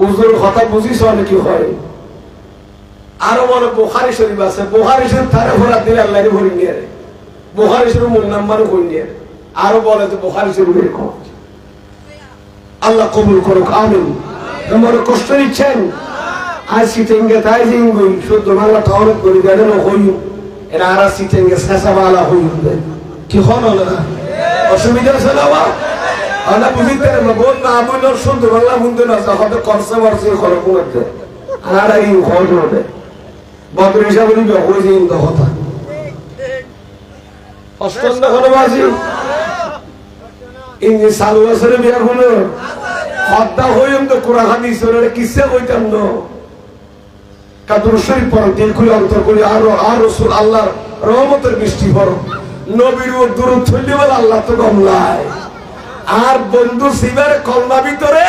উজুর কথা বুঝিস অনেক হয়। আরো বলে বুখারী শরীফ আছে, বুখারী শরীফ তারে ভরা দিলে আল্লাহরে ভরি নিয়ে রে, বুখারী শরীফ মূল নাম্বারও কই নিয়ে রে। আরো বলে যে বুখারী শরীফের কম। আল্লাহ কবুল করুক, আমিন। তোমার কষ্ট নিচ্ছেন আর সিটেঙ্গে তাই জিঙ্গুই শুদ্ধ বাংলা টাউনে করি দেন হই এরা আর সিটেঙ্গে শেষাবালা হই কি হন না অসুবিধা আছে না বা আমরা বুঝিতে না বোন না বইল শুদ্ধ বাংলা বুঝতে না হয়তো করছে মারছে খরচ করতে আর এই খরচ হবে বদর হিসাবে নিবে হয়ে যাই তো কথা অষ্টম হলো বাজি ইনি সালু বছরে বিয়া হলো হত্যা হইম তো কোরআন হাদিস ওরে কিসে কইতাম না কাদুর শরীফ পড়ো দিল খুলে অন্তর করে আর রাসূল আল্লাহর রহমতের বৃষ্টি পড়ো নবীর ও দুরূদ ছড়িয়ে বলে আল্লাহ তো কমলায় আর বন্ধু শিবের কলমা ভিতরে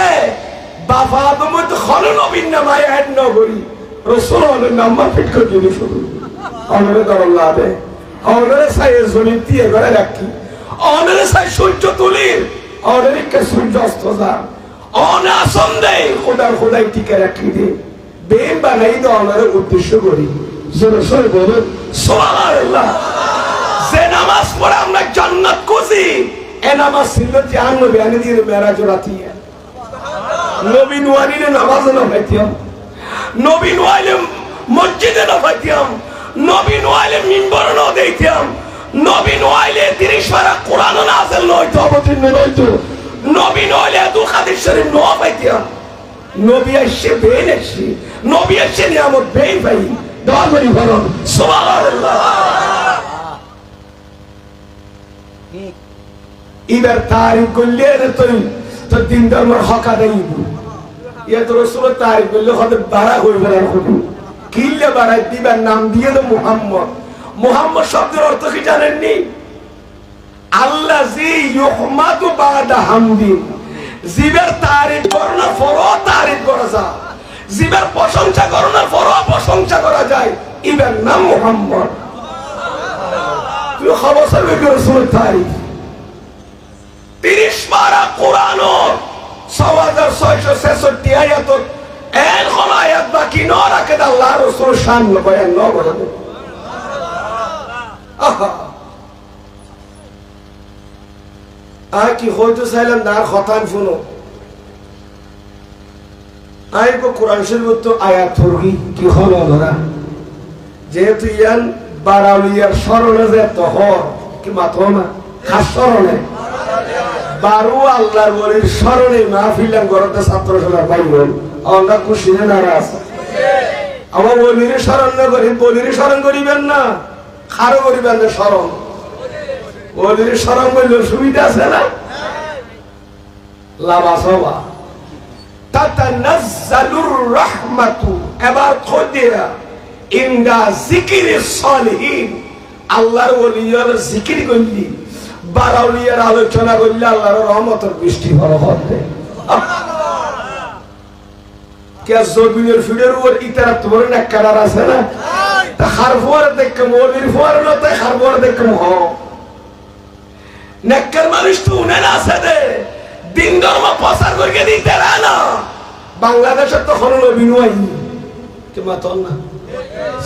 বাবা আদম তো খল নবীর নামায় অ্যাড ন করি রাসূলের নাম ফিট করে দিবি শুধু আমারে দরল্লা দে আমারে সাইয়ে জমি দিয়ে করে রাখি আমারে সাই সূর্য তুলির আমারে কে সূর্য অস্ত যা অনা সন্দেহ খোদার খোদাই টিকে রাখি দে বেম বানাই তো আমারে উদ্দেশ্য করি জোরে সরে বলো সুবহানাল্লাহ যে নামাজ পড়ে আমরা জান্নাত খুঁজি এ নামাজ ছিল যে নবী আনি দিয়ে মেরাজ রাতি নবী নুয়ানিরে নামাজ না পাইতাম নবী নুয়াইলে মসজিদে না পাইতাম নবী নুয়াইলে মিম্বর না দেইতাম নবী নুয়াইলে 30 পারা কোরআন নাযিল হইতো অবতীর্ণ হইতো নবী নুয়াইলে দুল কাদের শরীফ না পাইতাম নবী এসে বেন এসে নবী এসে নিয়ামত বেন ভাই দোয়া করি বলুন সুবহানাল্লাহ এবার তারিখ করলে তুই তো দিন ধর্মের হক আদায় ইয়ে তো রসুলের তারিখ করলে হয়তো বাড়া হয়ে বেড়ার হতো কিনলে বাড়ায় দিবার নাম দিয়ে তো মুহাম্মদ মুহাম্মদ শব্দের অর্থ কি জানেননি আল্লাযী ইউহমাদু বাদা হামদি জিবের তারিখ করনা ফরো তারিখ করা যায় জিবের প্রশংসা করনা ফরো প্রশংসা করা যায় এবার নাম মুহাম্মদ তুই খবর সরবে রসুলের তারিখ 30 পারা কোরআন 6666 আয়াত এর কোন আয়াত বাকি না রাখে আল্লাহ রাসূল শান বয়ান না করে আর কি হয়তো চাইলাম তার কথা শুনো আইব কোরআন শরীফ তো আয়াত ধরি কি হলো ধরা যেহেতু ইয়ান বারাউলিয়ার স্মরণে যে তহ কি মাথো না খাস স্মরণে বারো আল্লাহর বলির স্মরণে মাহফিলাম করতে ছাত্র সভা পাইবেন আমরা খুশি না নারাজ আমার বলির স্মরণ না করি বলির স্মরণ করিবেন না খারো করিবেন না স্মরণ বলির স্মরণ করলে সুবিধা আছে না লাবাসবা তাতানাজ্জালুর রাহমাতু এবার খোদিয়া ইনদা যিকিরিস সালিহিন আল্লাহর ওলিয়ার জিকির করলি বারাউলিয়ার আলোচনা করলে আল্লাহর রহমতের বৃষ্টি বরকত দেয় কে জমিনের ফিডের উপর ইতারা তোমার না কারার আছে না তা হারফোয়ার দেখে মলির ফোয়ার না তাই হারফোয়ার দেখে হ নেককার মানুষ তো উনার আছে দে দিন ধর্ম প্রচার করে দিতে না বাংলাদেশের তো কোনো নবী নয় কি মাতন না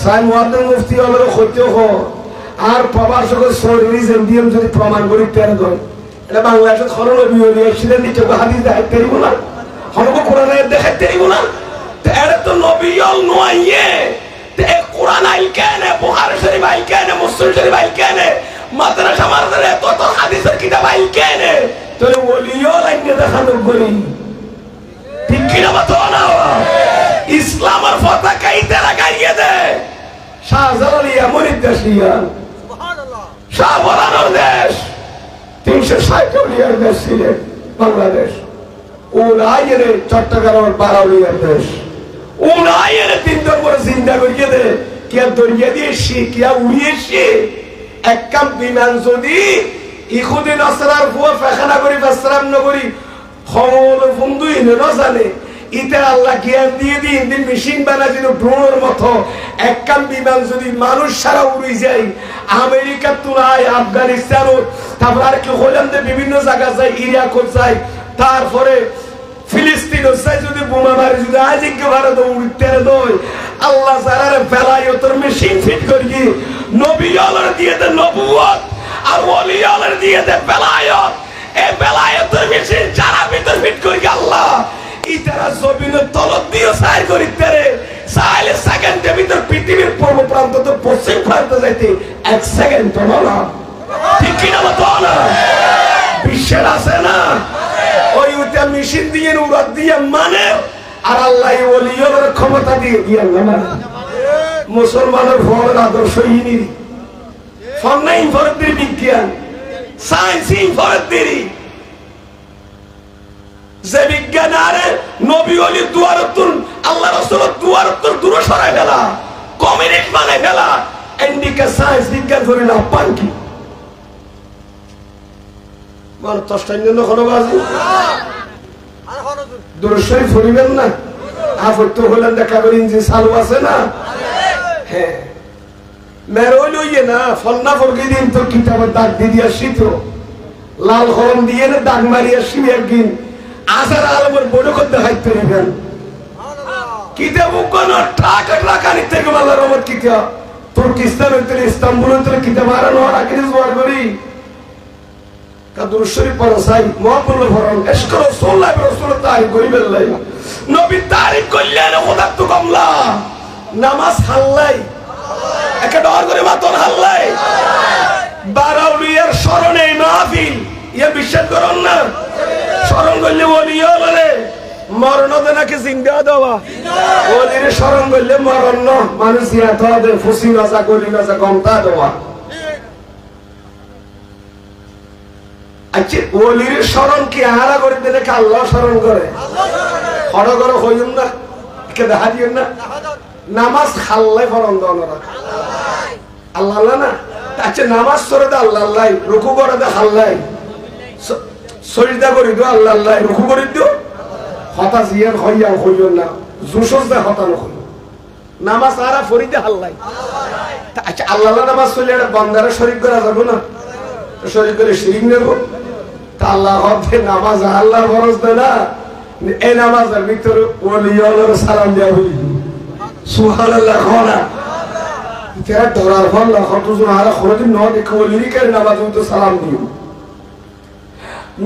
সাই মুয়াদ্দিন মুফতি হলো হইতে হ আর প্রবাসকের সরিজম দিম যদি প্রমাণ করি তেরে ধর এটা বাংলাদেশের কোনো নবী হলি এক্সিডেন্ট দিতে হাদিস দেখাইতে পারিব না হনকো কোরআন আয়াত দেখাইতে পারিব না তে এরা তো নবী হল নয় তে কোরআন আইল কেন বুখারী শরীফ আইল কেন মুসলিম শরীফ আইল কেন মাদ্রাসা মারদরে তো হাদিসের কিতাব আইল কেন তো ওলিও লাইনে দেখানো করি ঠিক কি না তো না ইসলামের পতাকা ইতে লাগাইয়ে দে শাহজালাল এমনই দেশ সুবহানাল্লাহ শাহবালানোর দেশ 360 উলিয়ার দেশ ছিলেন বাংলাদেশ উনাইয়ের চট্টগ্রামের বারাউলিয়ার দেশ উনাইয়ের তিন দিন পরে চিন্তা করিয়ে দে কে দরিয়া দিয়ে শিখিয়া উড়িয়েছে এক কাম বিমান যদি ইহুদি নাসারার ফুয়া ফেখানা করি ফাসরাম নগরী খমল বন্ধুই না জানে ইতে আল্লাহ জ্ঞান দিয়ে দিন দিন মেশিন বানা দিল ড্রোনের মতো এক কাম বিমান যদি মানুষ সারা উড়ে যায় আমেরিকা তুলায় আফগানিস্তান তারপর আর কি হল্যান্ডে বিভিন্ন জায়গা যায় ইরাক যায় তারপরে ফিলিস্তিন ওসাই যদি বোমা মারি যদি আজকে ভারত উঠতে দই আল্লাহ যারা বেলায়েতের মেশিন ফিট করি নবী আলার দিয়ে দে নবুয়ত আর ওলি আলার দিয়ে দে বেলায়েত এই বেলায়েতের মেশিন যারা ভিতর ফিট করি আল্লাহ ইতারা জমিনের তলত দিয়ে সাইর করি তেরে সাইলে সেকেন্ডের ভিতর পৃথিবীর পূর্ব প্রান্ত তো পশ্চিম প্রান্ত যাইতে 1 সেকেন্ড তো না ঠিক কি না তো না বিশ্বের আছে না ওই উটা মেশিন দিয়ে উড়াত দিয়ে মানে আর আল্লাহ ওলিয়র ক্ষমতা দিয়ে দিয়ে মানে মুসলমানের ফল আদর্শহীন ফন্নাই ফরদের বিজ্ঞান সায়েন্সি ফরদের যে বিজ্ঞান আরে নবী ওলি দুয়ারতুন আল্লাহ রাসূলের দুয়ারতুন দূরে সরাই ফেলা কমিউনিস্ট বানাই ফেলা ইন্ডিকা সায়েন্স বিজ্ঞান করে না পাঙ্কি মানে তষ্টাইন্য কোনো বাজি দূরশই ফুরিবেন না আপত্তি হলেন দেখা করি ইঞ্জিন চালু আছে না হ্যাঁ মেরোই লইয়ে না ফন্না ফরকি দিন তো কিতাবের দাগ দিয়ে আসি তো লাল হরম দিয়ে না দাগ মারি আসি একদিন আসার আলমের বড় করতে হাইতে রেখেন কিতাব কোন ট্রাক ট্রাকানি থেকে আল্লাহর রহমত কিতাব তুর্কিস্তান হইতে ইস্তাম্বুল হইতে কিতাব হারানো রাখি জোয়ার করি কাদুর শরীফ পড়াই মহাপুর ফরম ইশক রাসূলুল্লাহ রাসূলুল্লাহ তারিখ করিবেন লাই নবী তারিখ কইলেন খোদা তো কমলা নামাজ হাল্লাই একে ডর করে মাতন হাল্লাই বারাউলিয়ার শরণে মাহফিল ইয়া বিশ্বাস করুন না শরণ করলে ওলিয়া বলে মরণ দে নাকি জিন্দা দেওয়া ওলির শরণ করলে মরণ না মানুষ ইয়া তো দে ফুসি নাজা করি নাজা গমতা দেওয়া আচ্ছা ওলির শরণ কি আহারা করে দিলে কি আল্লাহ শরণ করে হড় করে হইম না কে দেখা দিও না নামাজ খাল্লাই ফরন দনরা আল্লাহ আল্লাহ না আচ্ছা নামাজ পড়ে দে আল্লাহ আল্লাহ রুকু করে দে খাল্লাই সজদা করে দিও আল্লাহ আল্লাহ রুকু করে দিও হতা জিয়ার হইয়া হইও না জুসস দে হতা নখ নামাজ আরা ফরিদে হাল্লাই আচ্ছা আল্লাহ আল্লাহ নামাজ পড়লে এটা বান্দারা শরীক করা যাবে না শরীক করে শিরিক নেব তা আল্লাহ হতে নামাজ আল্লাহ ফরজ দেয় না এই নামাজের ভিতরে ওলিয়ার সালাম দেওয়া হইল সুবহানাল্লাহ খনা তেরা ধরার ফল না কতজন আর খরদিন ন দেখো ওলির নামাজ তো সালাম দিও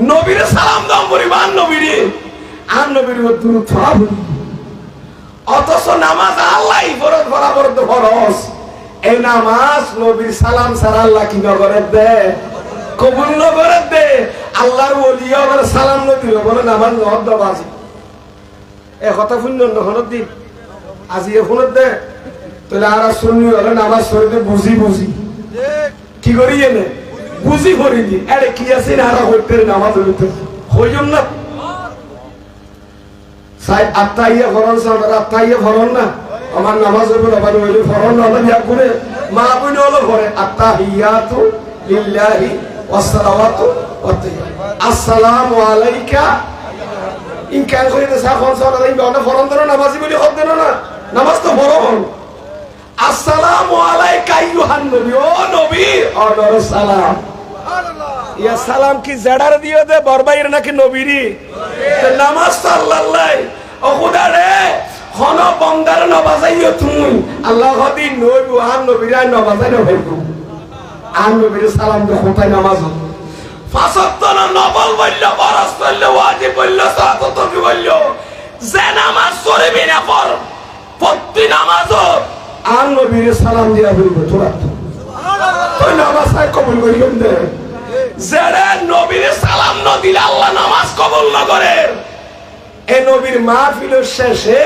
নবীর সালাম দাও পরিবার নবীরে আর নবীর দুরূদ পড়া অথচ নামাজ আল্লাহই ফরজ বরাবর তো ফরজ এই নামাজ নবীর সালাম ছাড়া আল্লাহ কি করে দে কবুল না করে দে আল্লাহর ওলিয়া আবার সালাম নবীর বলে নামাজ নদ বাজি এই কথা শুনুন নহনত দি আজি এখনত দে তাহলে আর শুনি হলে নামাজ পড়তে বুঝি বুঝি কি করি এনে বুঝি করি দি আরে কি আছে না আর হইতে নামাজ পড়তে হইম না সাই আত্তাইয়া ফরন সারা আত্তাইয়া ফরন না আমার নামাজ পড়বে আবার ওই ফরন না ইয়া করে মা বইন হলো পড়ে আত্তাহিয়াতু লিল্লাহি ওয়াস সালাওয়াতু ওয়া আসসালামু আলাইকা ইন কান করে সা ফরন সারা ইন না ফরন ধরো নামাজি বলি হদ দেন না নামাজ তো ফরন আসসালামু আলাইকা আইয়ুহান নবী ও নবী অর্ডার সালাম ইয়া সালাম কি জড়ার দিও দে বরবাইর নাকি নবীরি তো নামাজ তো আল্লাহ ও খোদা রে কোন বন্দার নবাজাইও তুমি আল্লাহ হদি নবী আর নবীরা নবাজাই নভাইবো আর নবীর সালাম দে কোথায় নামাজ ফাসাত না নবল বলল ফরজ বলল ওয়াজিব বলল সালাত কি বলল যে নামাজ পড়বি না পর প্রতি নামাজও আর নবীর সালাম দিয়া বলবো তোরা তো নামাজ কবুল করিবেন দে যারা নবীর সালাম না দিলে আল্লাহ নামাজ কবুল না করে এই নবীর মাহফিলের শেষে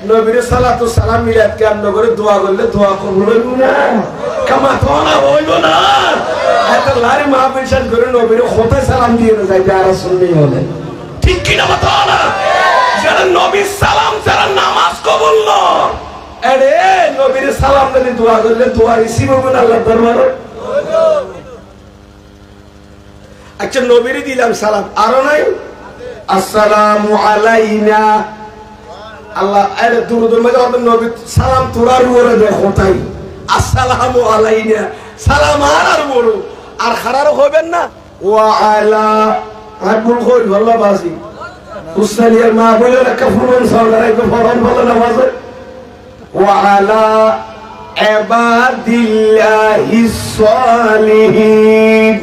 নবীর সালাতু সালাম মিলাদ কে আমরা করে দোয়া করলে দোয়া কবুল হইব না কামা তো না হইব না এত লারি মাহফিল শেষ করে নবীর খোতে সালাম দিয়ে যায় আর শুননি হলে ঠিক কি না তো না যারা নবীর সালাম যারা নামাজ কবুল না আরে নবীর সালাম দিয়ে দোয়া করলে দোয়া রিসিভ হবে না আল্লাহর দরবারে আচ্ছা নবীরই দিলাম সালাম আরো নাই আসসালামু আলাইনা আল্লাহ আরে দুরুদ মধ্যে নবী সালাম তোরার উপরে দেখো তাই আসসালামু আলাইনা সালাম আর বড় আর খারাপ হবেন না ওয়া আলা আবুল কই ভালো বাসি উসমানিয়ার মা বলে একটা ফুলন সরকার একটু ফরন বলে নামাজে ওয়ালা ইবাদিল্লাহিস সালিহিন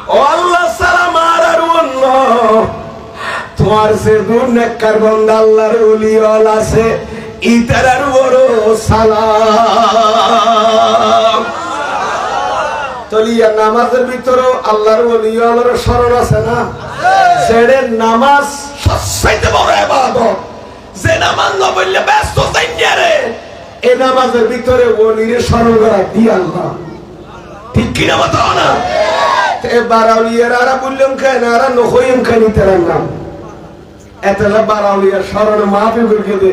ও আল্লাহ সালাম আর অন্য তোমার সে দূর নেককার বান্দা আল্লাহর ওলি আছে ইতারার বড় সালাম তলিয়া নামাজের ভিতরে আল্লাহর ওলি আল্লাহর শরণ আছে না সেরে নামাজ সবচেয়ে বড় ইবাদত যে নামাজ না পড়লে ব্যস্ত যাইয়া রে এই নামাজের ভিতরে ওলির শরণ করা দি আল্লাহ ঠিক কি না বলো না এ বারাউলিয়ারা আর বললাম কেন আর নহইম কেন তেরার নাম এতলা বারাউলিয়ার শরণ মাফি করে দে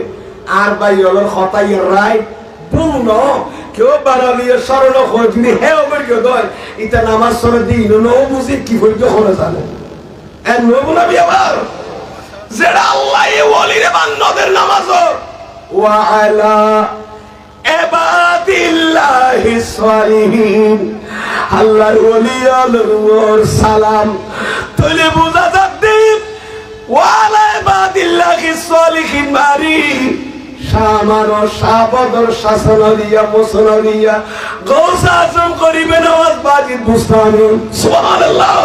আর ভাই হলোর কথাই রাই বুন কেউ বারাউলিয়ার শরণ হয় যদি হে ওপর কেউ দয় এটা নামাজ শরণ দিন নো বুঝি কি করে যখন জানে এর নবু নবী আবার যেটা আল্লাহ এই ওলিরে বান্দাদের নামাজ ওয়া আলা ইবাদিল্লাহিস সালিহিন আল্লাহর ওলি আল্লাহর সালাম তুলে বুঝা যাবে ওয়া আলা ইবাদিল্লাহিস সালিহিন মারি শামার শাবদর শাসনরিয়া মুসনরিয়া গৌস আজম করিবে নওয়াজ বাজিদ বুস্তানি সুবহানাল্লাহ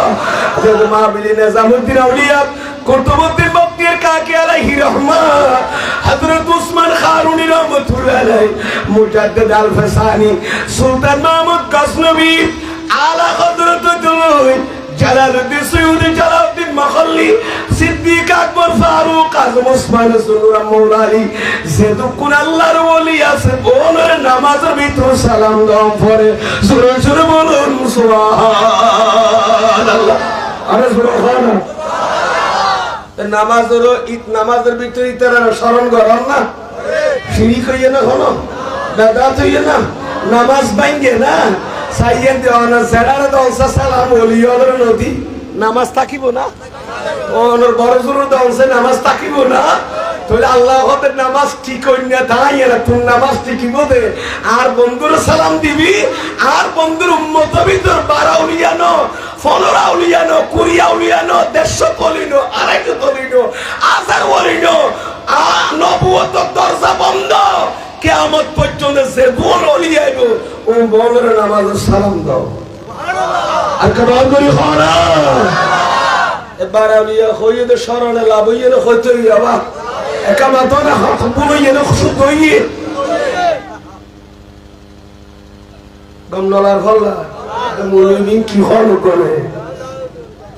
হযরত মাহবিলি নিজামউদ্দিন আউলিয়া কুতুবউদ্দিন বকতির কাকি আলাইহি রহমাত হযরত উসমান খারুনি রহমাতুল্লাহ আলাইহি মুজাদ্দিদ আল ফাসানি সুলতান মাহমুদ গজনবী আলা হযরত দুলুই জালালউদ্দিন সৈয়দ জালালউদ্দিন মখল্লি সিদ্দিক আকবর ফারুক আজম ওসমান সুনুরা মৌলালী যেদুকুন আল্লাহর ওলি আছে ওনার নামাজের ভিতর সালাম দাও পরে জোরে জোরে বলুন সুবহানাল্লাহ আরে সুবহানাল্লাহ নামাজের নামাজের ভিতর ইতারা স্মরণ করেন না শিরিক হইয়ে না হলো বেদাত হইয়ে না নামাজ ভাঙ্গে না সাইয়েন দেওয়ানা সেরারে দলসা সালাম ওলিয়র নদী নামাজ থাকিব না ওনার বড় জোর দলসে নামাজ থাকিব না তাহলে আল্লাহ ওদের নামাজ ঠিক হইনা তাই এরা তুই নামাজ ঠিকই বদে আর বন্ধুর সালাম দিবি আর বন্ধুর উম্মত ভিতর 12 উলিয়ানো 15 উলিয়ানো 20 উলিয়ানো 150 কলিনো 250 কলিনো 1000 ওলিনো নবুয়তের দরজা বন্ধ কিয়ামত পর্যন্ত যে কোন ওলি আইবো ও বলের নামাজে সালাম দাও সুবহানাল্লাহ আর কবর করি খানা এবার আলিয়া হইতে শরণে লাভ হইয়ে না হইতেই বাবা একামাত না কবুলইয়ে না খুশু হইয়ে গমনলার হল্লা মুমিন কি হল করে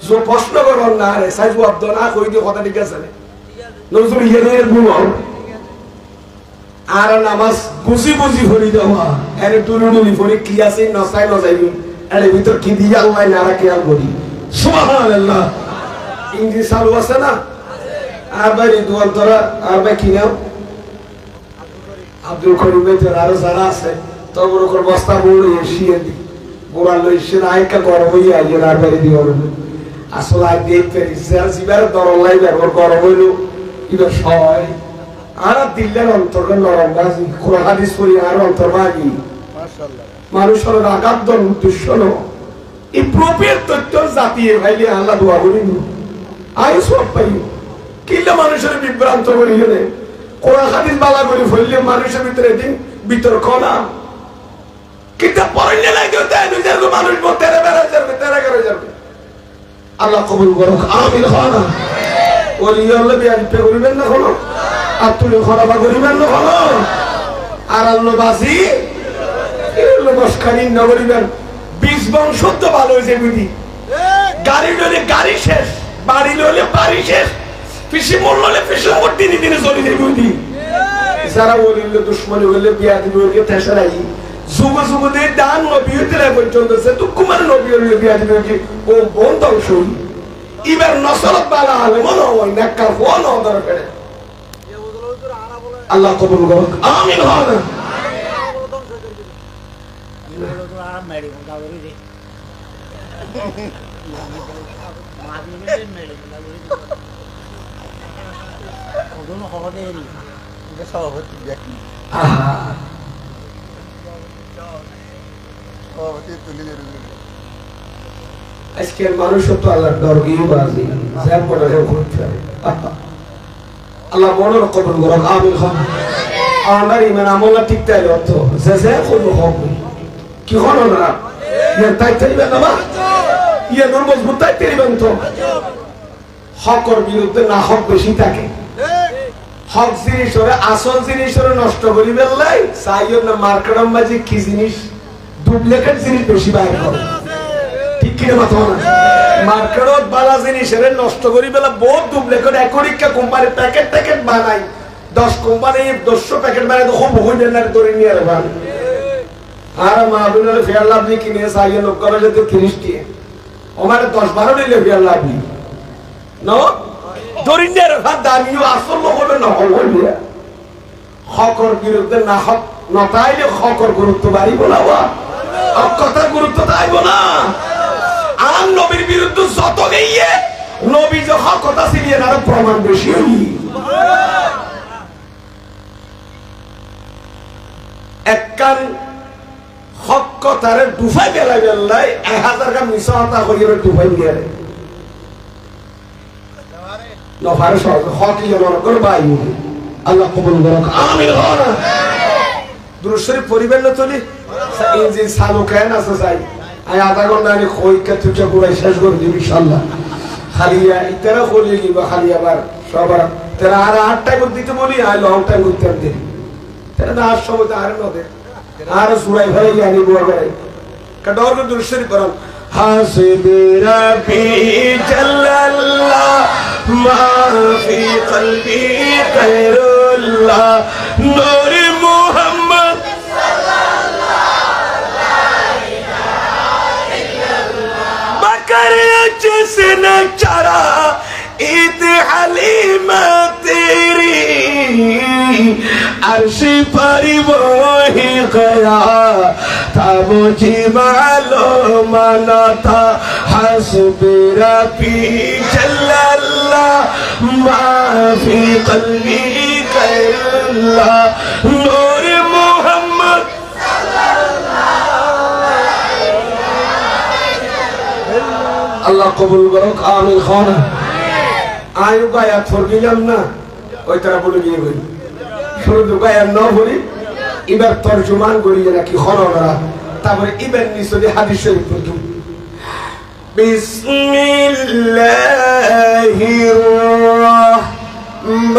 যে প্রশ্ন করন না রে সাইজ আব্দ না কই দি কথা ঠিক আছে নজরুল ইয়ের গুলো আর নামাজ বুঝি বুঝি হরি দেওয়া এর টুলুডুলি পরে কি আছে নসাই নজাইবি এর ভিতর কি দিয়া আল্লাহ নারা খেয়াল করি সুবহানাল্লাহ ইংরেজি চালু আছে না আর বাইরে দুয়ার ধরা আর বাই কি নাও আব্দুল করিম বেতের আরো যারা আছে তবর ওর বস্তা বড় এসিয়ে দি গোড়া লই সে নায়িকা গরম হইয়া আইয়ের আর বাইরে দিও আসলে আই দেখ ফেরি যার জিবার দরল লাইবার ওর গরম হইলো ইবা সয় আর দিল্লের অন্তর্গত নরম গাছি কোরআন হাদিস পড়ি আর অন্তর্ভাগী মাশাআল্লাহ মানুষের আঘাত দন উদ্দেশ্য ন এই প্রপের তথ্য জাতিয়ে ভাইলে আল্লাহ দোয়া করিন আই সব পাই কিলা মানুষের বিভ্রান্ত করি গেলে কোরআন হাদিস বালা করে ফেললে মানুষের ভিতরে দিন বিতর্ক না কিতাব পড়লে লাগে তাই নিজের মানুষ তেরে বেড়া যাবে তেরে করে যাবে আল্লাহ কবুল করুক আমিন খানা ওলি আল্লাহ বিয়ান পে করিবেন না কোনো আতুলে খরাবা করিবেন না কোনো আর আল্লাহ বাসি এলো মস্কানি না করিবেন 20 বংশ তো ভালো হইছে বুঝি গাড়ি লইলে গাড়ি শেষ বাড়ি লইলে বাড়ি শেষ পিসি মরলে পিসি মর দিনে দিনে চলে যাবে বুঝি যারা ওলিলে দুশমনি হইলে বিয়া দিবে ওকে তেসারাই যুগ যুগ দিয়ে দান নবীতে পর্যন্ত সে তো কুমার নবী হইলে বিয়া দিবে কি ও বন্ধ শুন এবার নসরত বালা আলে মনে হয় নেককার ফোন দরকার আল্লাহ কবুল করুক আমিন হানা আজকের মানুষও তো আল্লাহর ডরগিয়ে বাজি যা পড়ে ঘুরতে আল্লাহ বড় কবুল করুক আমিন আমার ইমান আমলা ঠিক তাই অর্থ যে যে করবো হক কি হলো না তাই তাইবেন না বা ইয়ে তোর মজবুত তাই তাইবেন তো হকর বিরুদ্ধে না হক বেশি থাকে হক জিনিস ওরা আসল জিনিস ওরা নষ্ট করি বেললাই চাইও না মার্কেটম বাজি কি জিনিস ডুপ্লিকেট জিনিস বেশি বাইর করে ঠিক কিনা মাথা না মার্কেটত বালা জিনিস এর নষ্ট করি বেলা বহুত ডুপ্লিকেট একরিকা কোম্পানি প্যাকেট প্যাকেট বানাই 10 কোম্পানি 200 প্যাকেট বানাই তো খুব হই না ধরে নিয়ে রাখবেন আর মাহবুবের ফেয়ার লাভলি কিনে চাইও লোক করে যদি 30 টি আমার 10-12 নিলে ফেয়ার লাভলি নো দরিন্দের ভাত দামিও আসল হবে না হবে হকর বিরুদ্ধে না হক নতাইলে হকর গুরুত্ব বাড়ি বলাবা কথার গুরুত্ব তাইব না আম নবীর বিরুদ্ধে যত গিয়ে নবী যে হক কথা ছিলেন আর প্রমাণ বেশি একখান হক কথার ডুফাই বেলা বেলায় 1000 কা মিছা কথা করিয়ে ডুফাই গেলে নফার সহজ হক মনে করো ভাই আল্লাহ কবুল করুক আমিন দুরূদ শরীফ পরিবার না চলি ইঞ্জিন চালু কেন আছে চাই আমি আধা ঘন্টা আমি কইকা তুই পুরাই শেষ করে দিবি ইনশাআল্লাহ খালিয়া ইতারা করলে কি বা খালি আবার সবার তারা আর 8 টাইম দিতে বলি আর লং টাইম করতে দিই তারা না সময় আর নদে আর সুরাই ভাই জানি বুয়া করে কাডর দুরূদ শরীফ পড়ান হাসবি রাব্বি জাল্লাল্লাহ মা ফি কলবি গায়রুল্লাহ নূর মুহাম্মদ সাল্লাল্লাহু বকর जिसे न चरा ईद हलीमा तेरी अर्श पर वो ही गया था मुझे मालूम न था हस्बी रब्बी जल्लल्लाह मा फी क़ल्बी गैरुल्लाह नूर मुहम्मद আল্লাহ কবুল করুক আমিন খানা আয়ু গায়া থর দিলাম না ওই তারা বলে গিয়ে বলি শুরু গায়া ন বলি এবার তরজমান করি নাকি খনরা তারপরে ইবেন নিসলি হাদিস শরীফ পড়তুম বিসমিল্লাহির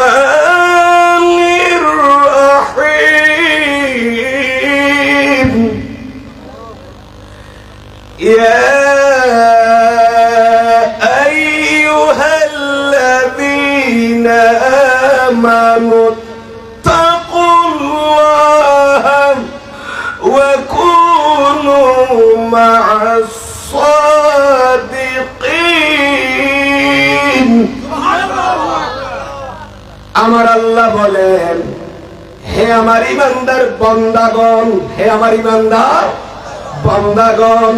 রাহমানির রাহিম ইয়া آمنوا اتقوا الله وكونوا مع الصادقين আমার আল্লাহ বলেন হে আমার ইমানদার বান্দাগণ হে আমার ইমানদার বান্দাগণ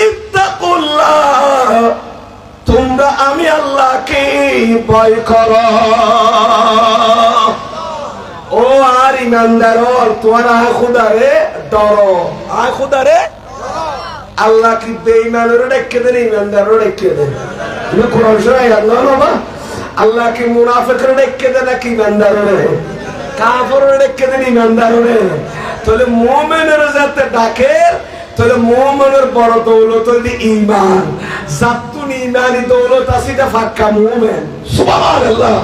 ইত্তাকুল্লাহ তোমরা আমি আল্লাহকে ভয় করো ও আর ইমানদার তোমার খুদারে ডরো খুদারে আল্লাহ কি বেঈমানের ডেকে দেন ইমানদার ডেকে দেন তুমি কোরআন শরীফ আল্লাহ বাবা আল্লাহ কি মুনাফিকের ডেকে দেন নাকি ইমানদারের কাফেরের ডেকে দেন ইমানদারের তাহলে মুমিনের যাতে ডাকে তাহলে মুমিনের বড় দৌলত হলো ঈমান জাতুন ঈমানি দৌলত আছে এটা পাক্কা মুমিন সুবহানাল্লাহ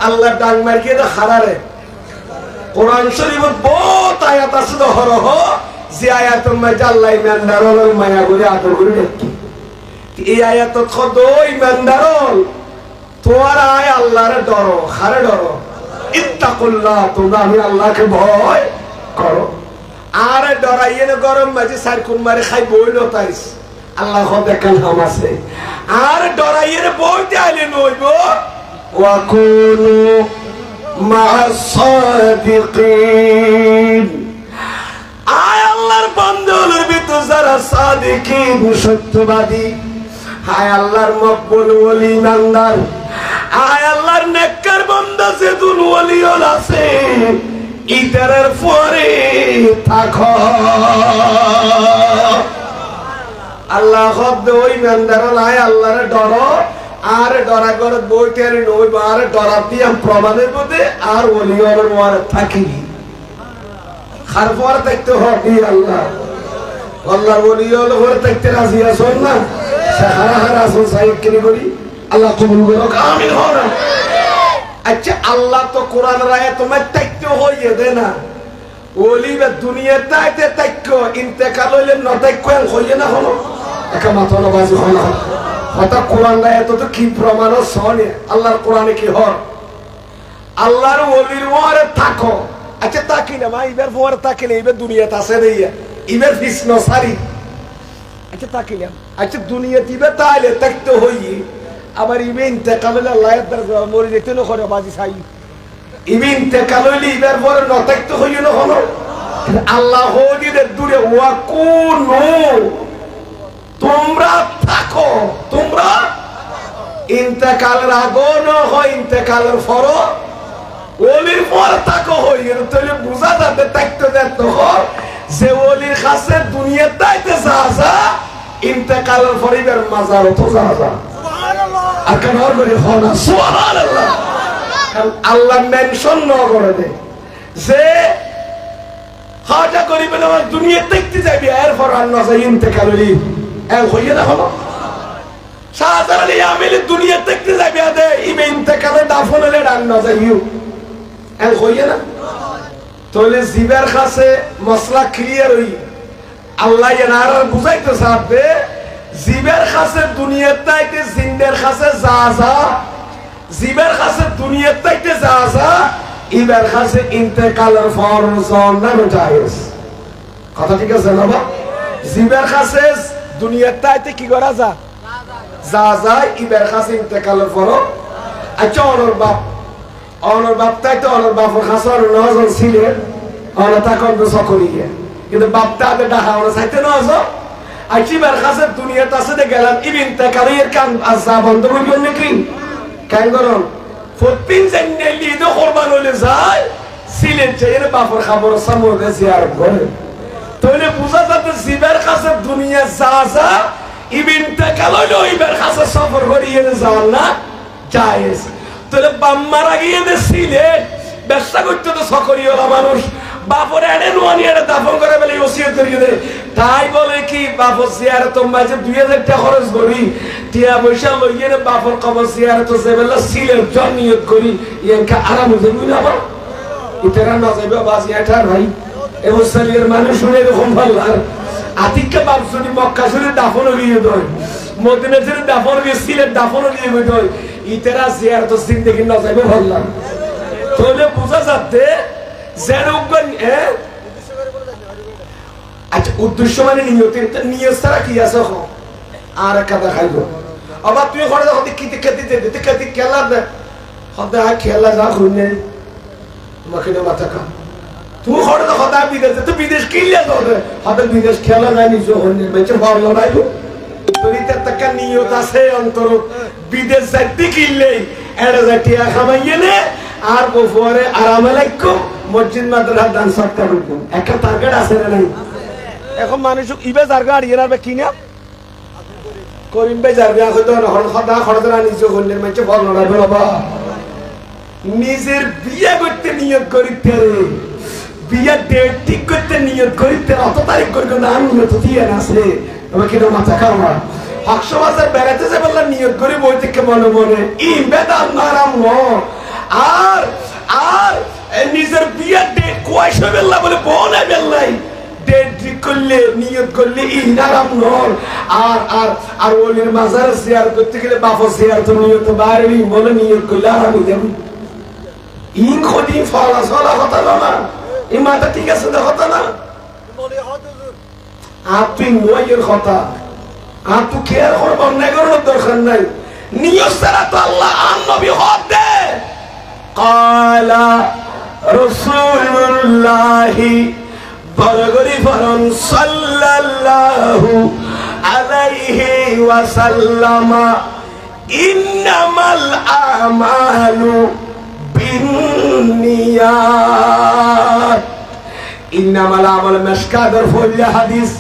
আল্লাহ ডাক মারিয়ে দা হারারে কোরআন শরীফে বহুত আয়াত আছে দহরহ যে আয়াত মধ্যে আল্লাহ ঈমানদারের মায়া করে আদর করে দেখি এই আয়াত খোদ ঈমানদার তোমার আয় আল্লাহর ডরো হারে ডরো ইত্তাকুল্লাহ তোমরা আমি আল্লাহকে ভয় করো আর ডরাইয়ে না গরম মাঝে সার কোন মারে খাই বইল তাইস আল্লাহ দেখান নাম আছে আর ডরাইয়ে না বইতে আইলে নইব ওয়া কুনু মা'আস সাদিকিন আয় আল্লাহর বান্দাদের ভিতর যারা সাদিকিন সত্যবাদী হায় আল্লাহর মকবুল ওলি ইমানদার আয় আল্লাহর নেককার বান্দা যে দুন ওলিউল আছে ইতারের পরে থাকো আল্লাহ শব্দ ওই মেন্দার লাই আল্লাহরে ডর আর ডরা করে বইতে নই আর ডরা দিয়ে প্রমাণের মধ্যে আর ওলি ওর ওয়ার থাকি খারফার দেখতে হবে আল্লাহ আল্লাহ ওলি ওর দেখতে রাজি আছেন না সাহারা রাসূল সাহেব কি করি আল্লাহ কবুল করুক আমিন হোক আচ্ছা আল্লাহ তো কোরআন রায়ে তোমার দেখতে হইয়ে দে না ওলি বা দুনিয়াতে আইতে তাইকো ইন্তেকাল হইলে ন তাইকো হইয়ে না হলো একা মাথা নবাজি হলো হঠাৎ কোরআন রায়ে তো কি প্রমাণ শোনে আল্লাহর কোরআনে কি হর আল্লাহর ওলির ওয়ারে থাকো আচ্ছা তাকি না মা ইবার ওয়ারে তাকিলে ইবার দুনিয়াতে আছে দেইয়া ইবার ফিসন সারি আচ্ছা তাকিলাম আচ্ছা দুনিয়াতে ইবার তাইলে তাকতে হইয়ে আবার ইবে ইন্তেকাল হইলে আল্লাহর দরবার মরে যেতে না করে বাজি চাই ইবে ইন্তেকাল হইলে ইবার পরে ন তাকতে হইয়ে না হলো আল্লাহ হদিদের দূরে ওয়া কুনু তোমরা থাকো তোমরা ইন্তেকালের আগো না হয় ইন্তেকালের পর ওলির পর থাকো হইয়ে তাহলে বুঝা যাবে থাকতে দেখতে হয় যে ওলির কাছে দুনিয়াতে আইতে যা ইন্তেকালের পর ইবার মাজার তো যা আর কেন করে হনা সুবহানাল্লাহ আল্লাহ মেনশন ন করে দে যে খাজা করিবেন আমার দুনিয়া দেখতে যাবি এরপর আর না যাই ইন্তেকাল হইলি এক হইয়ে না হলো শাহজালাল আলী আমিল দুনিয়া দেখতে যাবি আদে ইবে ইন্তেকালে দাফন হলে আর না যাইও এক হইয়ে না তাহলে জিবার কাছে মশলা ক্লিয়ার হই আল্লাহ এনার বুঝাইতে চাবে জিবের কাছে দুনিয়ার তাইতে জিন্দের কাছে যা যা জিবের কাছে দুনিয়ার তাইতে যা যা ইবার কাছে ইন্তেকালের ফরজ না জায়েজ কথা ঠিক আছে না বাবা জিবের কাছে দুনিয়ার তাইতে কি করা যা যা যা ইবার কাছে ইন্তেকালের ফরজ আচ্ছা অনর বাপ তাইতে অনর বাপের কাছে আর নজন ছিলেন অনর তখন তো সকরিয়ে কিন্তু বাপটা আগে ডাকা ওরা চাইতে নজন আইবার কাছে দুনিয়াতে আছে দে গেলাম ইবিন তাকারির কাম আযা বন্ধ করবেন নাকি কেন করুন ফতিন জান্নে লিদো কুরবান হলে যায় সিলেন চাইরে বাপর খবর সামনে জিয়ারত করে তাহলে বুঝা যাবে জিবার কাছে দুনিয়া যা ইবিন তাকাল হলো ইবার কাছে সফর করিয়ে যাওয়ার না জায়েজ তাহলে বাম্মারা গিয়ে দে সিলেন ব্যবসা করতে তো সকরিওলা মানুষ বাপরে এনে নোয়ানি এটা দাফন করে বলে ওসিয়ত করিয়ে দে তাই বলে কি বাপর জিয়ারত মাঝে 2000 টাকা খরচ করি টিয়া পয়সা লইয়ে রে বাপর কবর জিয়ারত জেবেলা সিলের জন নিয়ত করি ইয়ানকা আরাম হইবে না বাবা ইতারা না যাবে বাজি এটার ভাই এবছরের মানুষ শুনে এরকম ভালো আর আতিককে বাপ যদি মক্কা শুনে দাফন হইয়ে দেয় মদিনা শুনে দাফন হইয়ে সিলের দাফন হইয়ে দেয় ইতারা জিয়ারত জিন্দেগি না যাবে ভালো তাহলে বুঝা যাচ্ছে আচ্ছা উদ্দেশ্য মানে নিয়তের নিয়ত ছাড়া কি আছে আর কাদা খাইব আবার তুই ঘরে দেখো কিতে খেতে যেতে খেতে খেলা দে হদা খেলা যা খুনে তোমাকে না মাথা কা তুই ঘরে দেখো দা বিদেশ তুই বিদেশ কিনলে তো হদা বিদেশ খেলা যায় নিজ হনে বেঁচে ভালো নাইবো তোর ইতে টাকা নিয়ত আছে অন্তর বিদেশ যাইতে কিনলে এড়ে যাইয়া খামাইয়ে নে আর বফরে আরামে লাইকো মসজিদ মাদ্রাসা দান সৎকার করব একটা টার্গেট আছে না নাই এখন মানুষ ইবে জারগা আর ইয়ার কিনা করিম ভাই জারগা হয়তো হল খদা খরদরা নিজে হন্নের মাঝে বল না বাবা নিজের বিয়ে করতে নিয়ত করিতে রে বিয়ে ডেট ঠিক করতে নিয়ত করিতে অত তারিখ করবে না আমি তো দিয়ে আছে আমি কিনা মাথা খাওয়া হক সমাজে বেড়াতে যে বললাম নিয়ত করি বই থেকে মনে মনে বেদান নারাম আর আর নিজের বিয়ের ডেট কোয়াইশ বেল্লা বলে বনে বেল্লাই ডেট ঠিক করলে নিয়ত করলে ইনারাম নর আর আর আর ওলির মাজার জিয়ারত করতে গেলে বাপর জিয়ারত নিয়ত বাইরে বলে নিয়ত করলে আরাম দেব ইন খদি ফলা সলা কথা না ইমানটা ঠিক আছে না কথা না আর তুই মুয়াইয়ের কথা আর তুই কেয়ার করব না করার দরকার নাই নিয়ত ছাড়া তো আল্লাহ আর নবী হতে قال رسول الله برغري فرن صلى الله عليه وسلم إنما الأعمال بالنيات إنما الأعمال مشكادر فولي حديث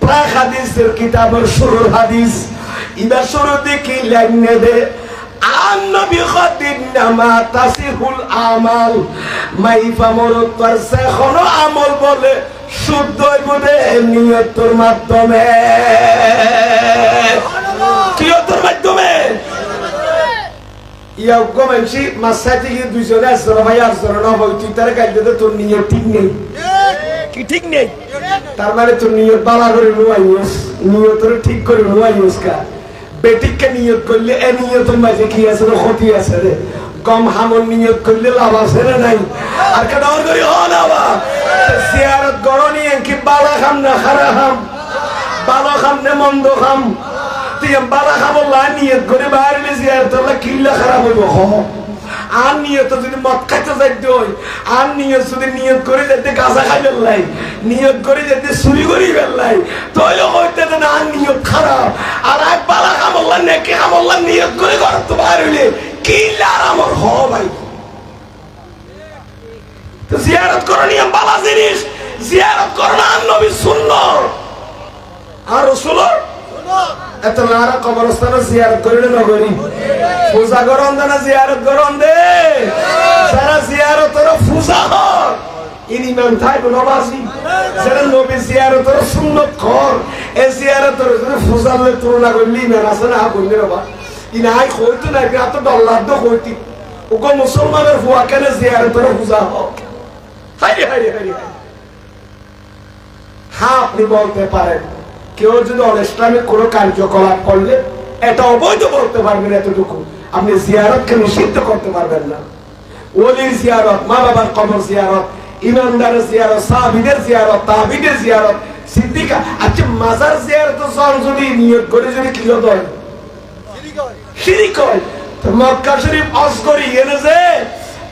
মুস্তালাহ হাদিসের কিতাবের শুরুর হাদিস ইবা শুরু দেখি লাইন দে আন-নবী খাদিন নামা তাসিহুল আমাল মাইফা মরত করছে কোনো আমল বলে শুদ্ধ হইবে নিয়তের মাধ্যমে নিয়তের মাধ্যমে ইয়া গমেনছি মাসাজি কি দুইজনে আসছে ভাই আসছে না ভাই তুই তার কাছে তোর নিয়ত ঠিক নেই কি ঠিক নেই তার মানে তোর নিয়ত বালা করে নুয়াইস নিয়তরে ঠিক করে নুয়াইস কা বেটিককে নিয়ত করলে এ নিয়তের মাঝে কি আছে রে ক্ষতি আছে রে কম হামন নিয়ত করলে লাভ আছে না নাই আর কেন আর করি হ না বা জিয়ারত গরনি কি বালা খাম না খারাপ খাম বালা খাম না মন্দ খাম তুই বালা খাবো লা নিয়ত করে বাইরে জিয়ারত হলে কিল্লা খারাপ হইব হ আর নিয়ত যদি মদ খাইতে যাইতে হয় আর নিয়ত যদি নিয়ত করে যাইতে গাঁজা খাই ফেললাই নিয়ত করে যাইতে চুরি করি ফেললাই তাহলে হইতে না আর নিয়ত খারাপ আর এক বালা খামল্লা নেকি খামল্লা নিয়ত করে ঘর তো বাইরে হইলে কিল্লা আর আমার হ ভাই তো জিয়ারত করো নিয়ম বালা জিনিস জিয়ারত করো না আর নবী সুন্নাত আর রাসূল এত লারা কবরস্থান জিয়ারত করিলে নগরী পূজা করন না জিয়ারত করন দে সারা জিয়ারতর পূজা হয় ইমান থাকবে নমাজি যারা নবী জিয়ারতর সুন্নাত কর এই জিয়ারতর পূজালে তুলনা করলি না আছে না বললে বাবা ইনাই কইতো না এত ডলার তো কইতি ওগো মুসলমানের ফুয়া কেন জিয়ারতর পূজা হয় হাইরে হাইরে হাইরে হ্যাঁ আপনি বলতে পারেন কেউ যদি অনিসলামিক কোনো কার্যকলাপ করলে এটা অবৈধ বলতে পারবেন এতটুকু আপনি জিয়ারতকে নিষিদ্ধ করতে পারবেন না ওলির জিয়ারত মা বাবার কবর জিয়ারত ইমানদারের জিয়ারত সাহাবীদের জিয়ারত তাবিদের জিয়ারত সিদ্দিকা আচ্ছা মাজার জিয়ারত যদি নিয়ত করে যদি কি হয় শিরিক হয় তো মক্কা শরীফ হজ করি এনে যে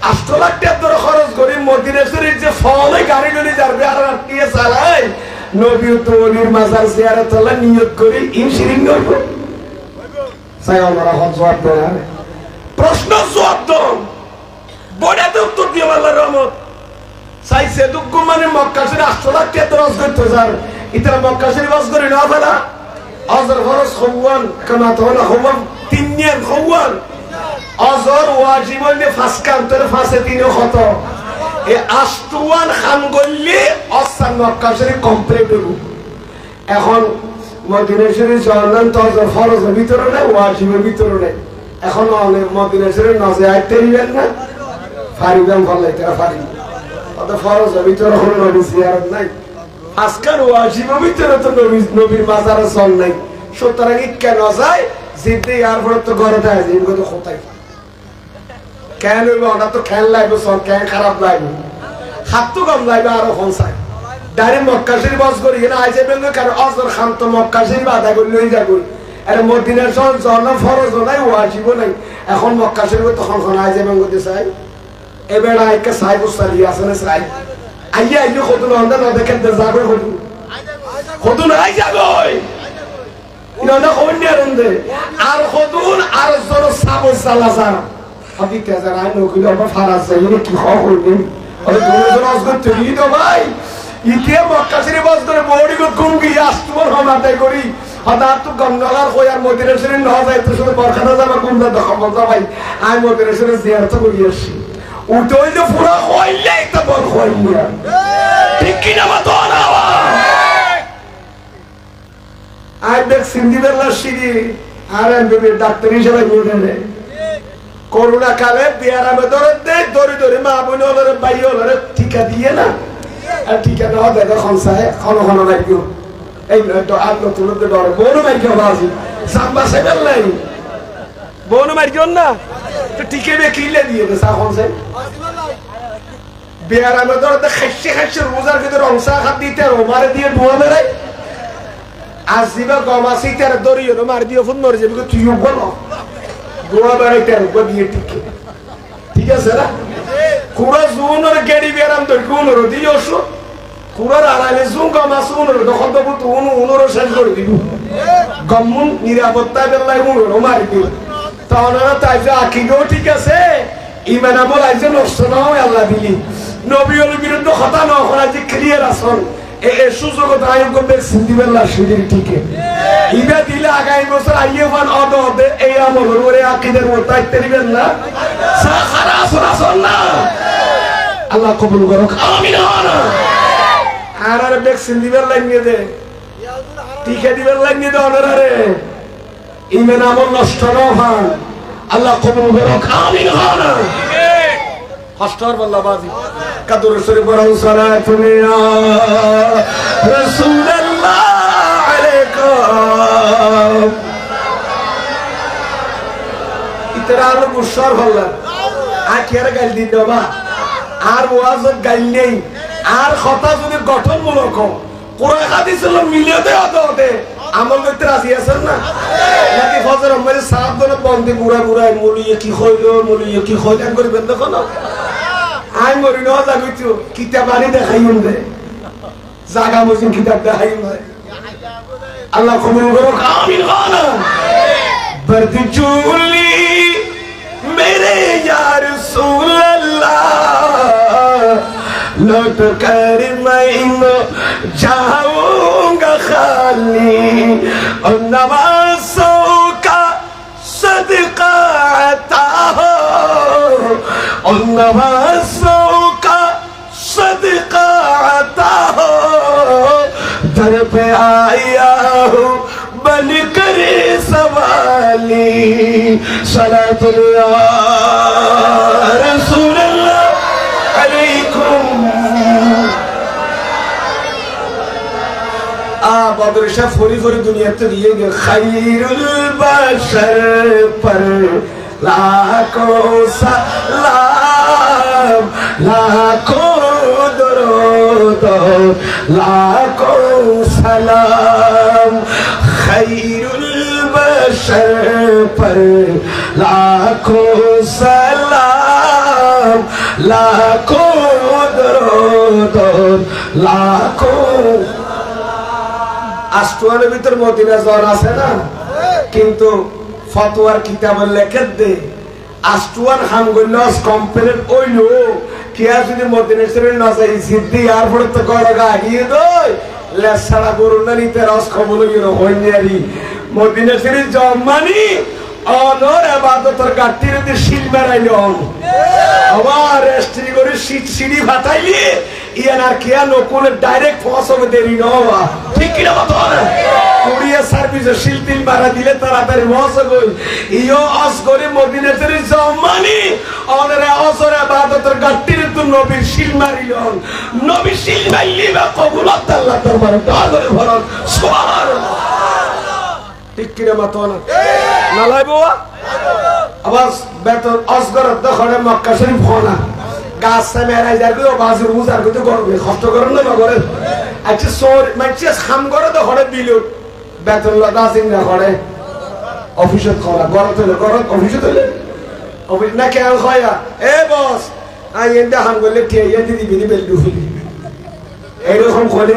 8 লাখ টাকা খরচ করি মদিনা শরীফ যে ফলে গাড়ি লই যাবে আর রাতিয়ে চালায় নবী তো ওলির মাজার জিয়ারত হলো নিয়ত করি ইন শিরিক হইব সাই আমরা হজ জবাব দেন প্রশ্ন জবাব দাও বড় তো উত্তর দিও আল্লাহর রহমত সাই সেদুক মানে মক্কা শরীফ 8 লাখ টাকা খরচ করতে যার এটা মক্কা শরীফ হজ করি না ফেলা আজর ফরজ খুওয়ান কামা তোলা খুওয়ান তিনিয়ান খুওয়ান আজর ওয়াজিব হইলে ফাসকান তোর ফাসে তিনও কত এ আষ্টওয়ান খান গল্লি অসান মক্কা শরীফ কমপ্লিট হইব এখন মদিনা শরীফ জন্নান তো আজর ফরজের ভিতরে না ওয়াজিবের ভিতরে না এখন মদিনা শরীফ নজে আইতে দিবেন না ফারিদাম ফলাইতে ফারি অত ফরজের ভিতরে হলো নবী জিয়ারত নাই আজকাল ওয়াজিবের ভিতরে তো নবীর মাজারে চল নাই সুতরাং কেন যায় জিদ্দে আর পরে তো ঘরে থাকে জিনগো তো কোথায় কেন হইব ওটা তো খেল লাগবে সব কেন খারাপ লাগবে হাত তো কম লাগবে আরো ফনসায় ডাইরেক্ট মক্কা শরীফ বস করি না আইসে বেঙ্গে কারণ অজর খান তো মক্কা শরীফ আদায় করে লই যাবো আর মদিনার সব জন্ম ফরজ নাই ওয়াজিবও নাই এখন মক্কা শরীফ তখন খন আইসে বেঙ্গতে চাই এবার আইকে সাই বুসালি আছে না চাই আইয়া আইলে কতন অন্ধা না দেখে যাবে কতন কতন আই যাবে ইনা কোন নিয়ারন্দে আর কতন আর জোর সাবো সালাসা আপনি তেজার আই নকিল আবার ফারাজ যাই কি খাও করবেন আরে দুজন আজগর তৈরি তো ভাই ইতে মক্কা শরীফ বস করে বড়ি কো কম কি আস্তবর হমাতে করি হঠাৎ তো গঙ্গালার কয়ার মদিনা শরীফ না যায় তো শুধু বরখানা যাবা কোনটা দেখাবো ভাই আই মদিনা শরীফ জিয়ারত করি আসি উঠোই যে পুরো হইলেই তো বল হইয়া ঠিক কি না মত না আই দেখ সিন্দিবেলা সিরি আর এমবিবি ডাক্তার হিসেবে নিয়ে করোনা কালে বিয়ারামে ধরে ধরে মা বোন হলরে ভাই হলরে টিকা দিয়ে না আর টিকা না দেখো খনসায় খন নাইও এই তো আর নতুন ডরে বোনও মাইকে বাজি সাম্বা সেবেল নাই বোনও মাইকে না তো টিকে বে কিলে দিয়ে দে সা খনসায় বিয়ারামে ধরে খাইছে রোজার ভিতরে অংশা খাত দিতে রোমারে দিয়ে ডুয়া বেড়াই আজিবা গমাসি তার দরিও মার দিও ফোন মরে যাবে তুই বলো দোয়া বেড়াইতে আর দিয়ে টিকে ঠিক আছে না কুড়া জুনের গেড়ি বেরাম তো কোনর দিওস কুড়ার আড়াইলে জুন গমাস উনর দখল দেবো তো উনর শেষ করে দিব গমুন নিরাপত্তা বেলায় উনর মারি দিব তাহলে তাই যে আকিগো ঠিক আছে ইমান আমল আইছে নষ্ট না হয় আল্লাহ দিলি নবী হল বিরুদ্ধে কথা না ওখানে যে ক্লিয়ার আসন সুযোগ আয়োগ ভ্যাকসিন দিবেন না শরীর ঠিকে ইবা দিলে আগামী বছর আইয়ে ফান অদে এই আমল করে আকিদের মত আইতে দিবেন না সাহারা আসর না আল্লাহ কবুল করুক আমিন আর আর ভ্যাকসিন দিবেন লাগিয়ে দে টিকা দিবেন লাগিয়ে দে অনারে ইমান আমল নষ্ট না হয় আল্লাহ কবুল করুক আমিন হস্টার বল্লা বাজি কাদুর শরীফ বড় সালাতু ইয়া রাসূলুল্লাহ আলাইকুম ইতরাল গুশর হল্লা আখির গাল দিন বাবা আর ওয়াজ গাল নেই আর কথা যদি গঠনমূলক কোরআন হাদিসের মিলিয়ে দেয় অততে আমল করতে রাজি আছেন না নাকি ফজর আমাদের সাত ধরে বন্ধে মুড়া মুড়ায় মুলিয়ে কি হইলো মুলিয়ে কি হইল করবেন দেখো না আই মরি ন যাবিছো কিতাব আনি দেখাইম দে জাগা মজিন কিতাব দেখাইম দে আল্লাহ কবুল করুক আমিন খানা বরদি জুলি मेरे या रसूल अल्लाह लौट कर मैं जाऊंगा खाली और नवासों का सदका अता हो और नवासों का सदका अता हो दर पे आया हूँ बन करे सवाली सलातुल्लाह रसूलुल्लाह अलैकुम बदर शाह फोरी फोरी दुनिया तो दिए गए खैरुल बशर पर लाखों सलाम लाखों दरूद लाखों सलाम खैरुल बशर पर लाखों सलाम लाखों दरूद लाखों আষ্টুয়ানের ভিতর মদিনা জ্বর আছে না কিন্তু ফতোয়ার কিতাবের লেখে দে আষ্টুয়ান হামগুল্লাস কমপ্লিট হইলো কি আর যদি মদিনা শরীফ না যাই সিদ্ধি আর পড়ে তো করগা আগিয়ে দই লেছাড়া গরু না নিতে রস খবর গিরো হইনারি মদিনা শরীফ জমানি অনর ইবাদতের গাটির দি শিল মারাইলো আবার রেস্ট্রি করে সিঁড়ি ভাতাইলি ইয়ান আর কিয়া নকুল ডাইরেক্ট ফসবে দেরি নওয়া ঠিক কি না বাবা কুড়িয়া সার্ভিসে শিলতিল মারা দিলে তাড়াতাড়ি ফসব হই ইও আস করে মদিনাতের জমানি অনরে আসরে ইবাদতের গাটির তো নবীর শিল মারিল নবী শিল মাইলি বা কবুলত আল্লাহ দরবারে দোয়া করে ভরন সুবহানাল্লাহ ঠিক কি না মাতনা না লাইবো আবার বেতন আসগর দখলে মক্কা শরীফ হনা গাছ সামেরাই যার গো বাজুর মুজার গো তো করবে কষ্ট করেন না করে আচ্ছা সোর মানে খাম করে তো হড়ে দিল বেতন লদা সিং না করে অফিসে করা গরত হলে গরত অফিসে হলে অফিস না কেন খয়া এ বস আই এন্ডা হাম গলে কে এন্ডি দিবি বেল দুফলি এরকম করে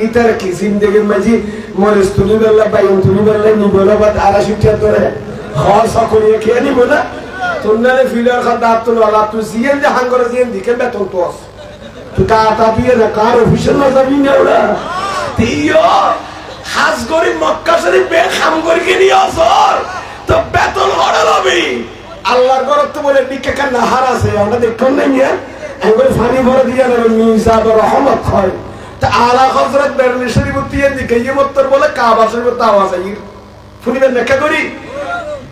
ইতার কি জিন্দেগির মাঝি মরে তুলি বেলা বাইন তুলি বেলা নি বলা বাদ আরা শিক্ষা করে হল সকলিয়ে খেয়ে নিব না তোনারে ফিলার খাদাত তো লাগা তুই জিয়েন যে হাঙ্গরে জিয়েন দিকে বেতন তো আস তুই কাটা দিয়ে না কার অফিসে না যাবি না ওরা তিও হাজ গরি মক্কা শরীফ বে খাম করি কে নিয়ে আসর তো বেতন হড়ে লবি আল্লাহর ঘর তো বলে দিকে কান হার আছে আমরা দেখুন না নিয়া একবার ফানি ভরে দিয়া না মিজাব রহমত হয় তা আলা হযরত বেরনি শরীফ দিয়ে দিকে ইমত্তর বলে কাবা শরীফ তাওয়াজ আই ফুনিবেন দেখা করি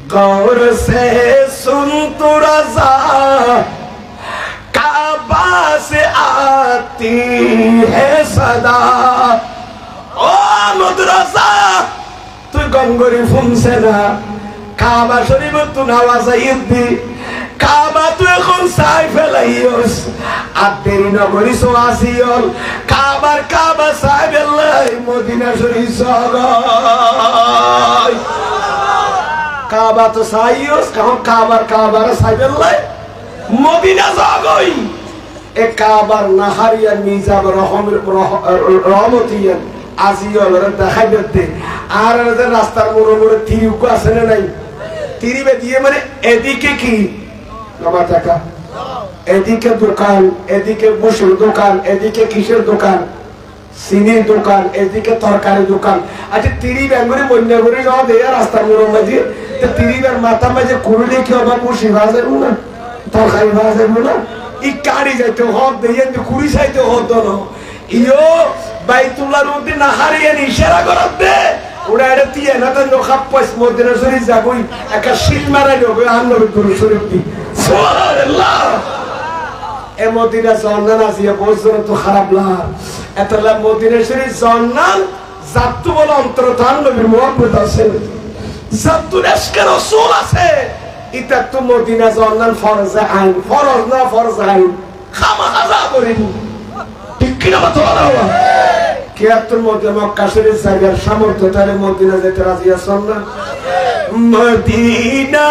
गौर से सुन तू रज़ा काबा से आती है सदा ओ मुदरसा तू गंगोरी फुनसे ना काबा शरीफ तू नवाजा इद्दी काबा तू এখন সাই ফেলাইওস আতেরি নগরী সোয়াসিয়ল কাবার কাবা সাই ফেলাই মদিনা শরীফ সগাই কাবা তো সাইয়স কাম কাবার কাবার সাইবেল্লাই মদিনা যাগই এ কাবার নাহারিয়া মিজাব রহমতিয়ান আজিয়ল দেখাইতে আর রাস্তার মোড়ে মোড়ে তিরিউকো আছে না নাই তিরিবে দিয়ে মানে এদিকে কি বাবা টাকা এদিকে দোকান এদিকে বসুর দোকান এদিকে কিসের দোকান চিনির দোকান, এদিকে তরকারি দোকান। আচ্ছা তিরি ব্যাঙ্গুরি বন্যা করে যাওয়া দেয় রাস্তার মোড়ের মাঝে, তিরি ব্যার মাথা মাঝে করলে কি হবে? বসি ভাজা যাবো না, তরকারি ভাজা যাবো না, ই কাড়ি যাইতে হক দিয়ে কুড়ি চাইতে হতো না। ইয়ো বাইতুল্লাহর মধ্যে না হারিয়ে ইশারা করার দে ওরা এটা দিয়ে না তো নখাপ পয়স মদিনা শরীফ যাবই একটা শিল মারাই দেবো আন্নবী গুরু শরীফ দি সুবহানাল্লাহ। এ মদিনা জন্নান আসিয়া বলছিল তো খারাপ লাগ এতলা মদিনা শরীফ জন্নান জাতু বলে অন্তর্ধান নবীর মুহাম্মদ আছে, জাতু এশকে রাসূল আছে। এটা তো মদিনা জন্নান ফরজ আইন, ফরজ না ফরজ আইন খামাখা করিনি ঠিক কিনা কথা বলা। কিয়াতুল মধ্যে মক্কা শরীফ জায়গার সামর্থ্য তাহলে মদিনা যেতে রাজি আছেন না? মদিনা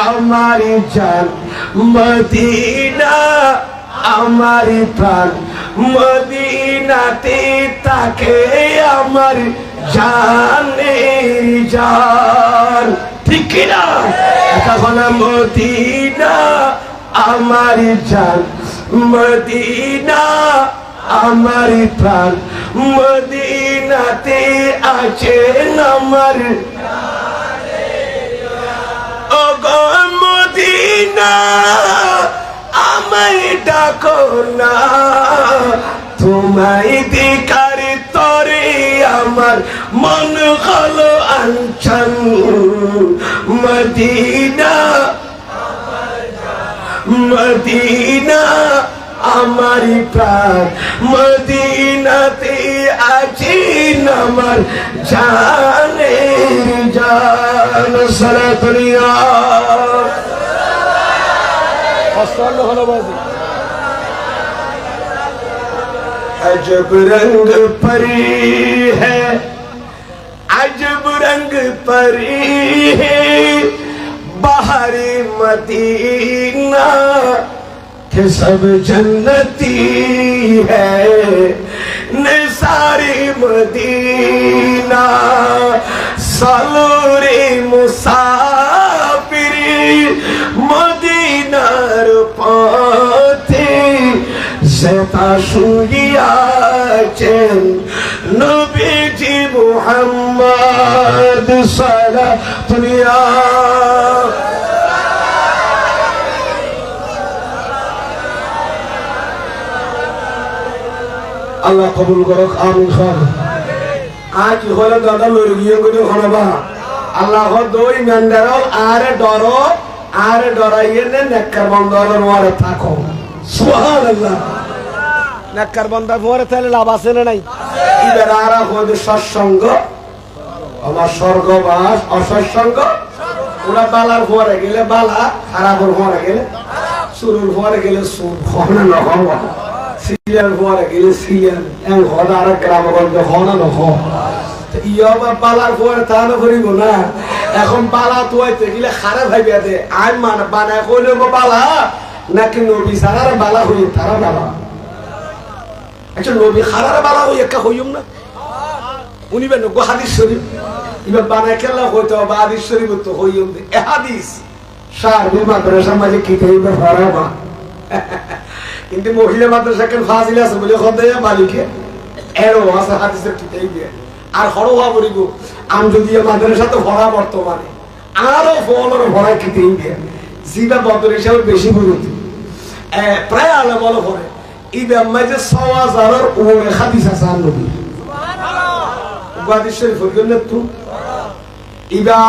আমার জান, মদিনা আমার প্রাণ, মদিনাতে তাকে আমার জানের জান ঠিক কিনা? এখন মদিনা আমার জান, মদিনা আমার প্রাণ, মদিনাতে আছে আমার ওগো মদিনা আমায় ডাকো না, তোমায় দেখার তরে আমার মন হলো আনছান। মদিনা মদিনা আমার প্রাণ, মদিনাতে আছি আমার জানের জান। সালাতুল্লাহ अजब रंग परी है, अजब रंग परी है बाहरी मदीना के सब जन्नती है निसारी मदीना सालोरे मुसाफिरी मदीनार पथे যেতা শুইয়াছেন নবীজি মুহাম্মদ সাল্লাল্লাহু আল্লাহ কবুল করুক আমিন। আজ হলো দাদা লড়ি গিয়ে করে হনবা আল্লাহ দুই মেন্দারল আরে ডরো আরে ডরাইয়ে নে নেককার বন্দরের ওয়ারে থাকো সুবহানাল্লাহ। নেককার বন্দর ওয়ারে তাহলে লাভ আছে না নাই? ইদার আরা হইবে সৎসঙ্গ আমার স্বর্গবাস, অসৎসঙ্গ ওরা বালার পরে গেলে বালা, খারাপের পরে গেলে সুরের পরে গেলে সুর হনা না হওয়া, সিরিয়াল পরে গেলে সিরিয়াল এম হদা আর গ্রামগঞ্জ হনা না হওয়া। ইয়বা বালার পরে তাহলে করিব না। এখন বালা তোয়াইতে গেলে খারাপ ভাইবে দে আই মান বানায় কইলে বালা নাকি নবী সারার বালা হই তারা বালা। আচ্ছা নবী খারার বালা হই একা হইম না উনি বেন গো হাদিস শরীফ ইবা বানায় কেলা হইতো বা হাদিস শরীফ তো হইম দে এ হাদিস শারবি মাদ্রাসা মাঝে কি কইবে ফারাবা কিন্তু মহিলা মাদ্রাসা কেন ফাজিল আছে বলে খদে মালিকে এরো আছে হাদিসের কিতাই দিয়ে আর হরওয়া বলিব আম যদি মাদ্রাসা তো ভরা বর্তমানে আরো ফলর ভরা কিতাই দিয়ে জিবা বদর হিসাবে বেশি গুরুত্ব প্রায় আলে বলো পরে ইবা মাঝে ৬০০০ ওরে হাদিস আছে নবী সুবহানাল্লাহ। হাদিস শরীফ হইল তো ইবা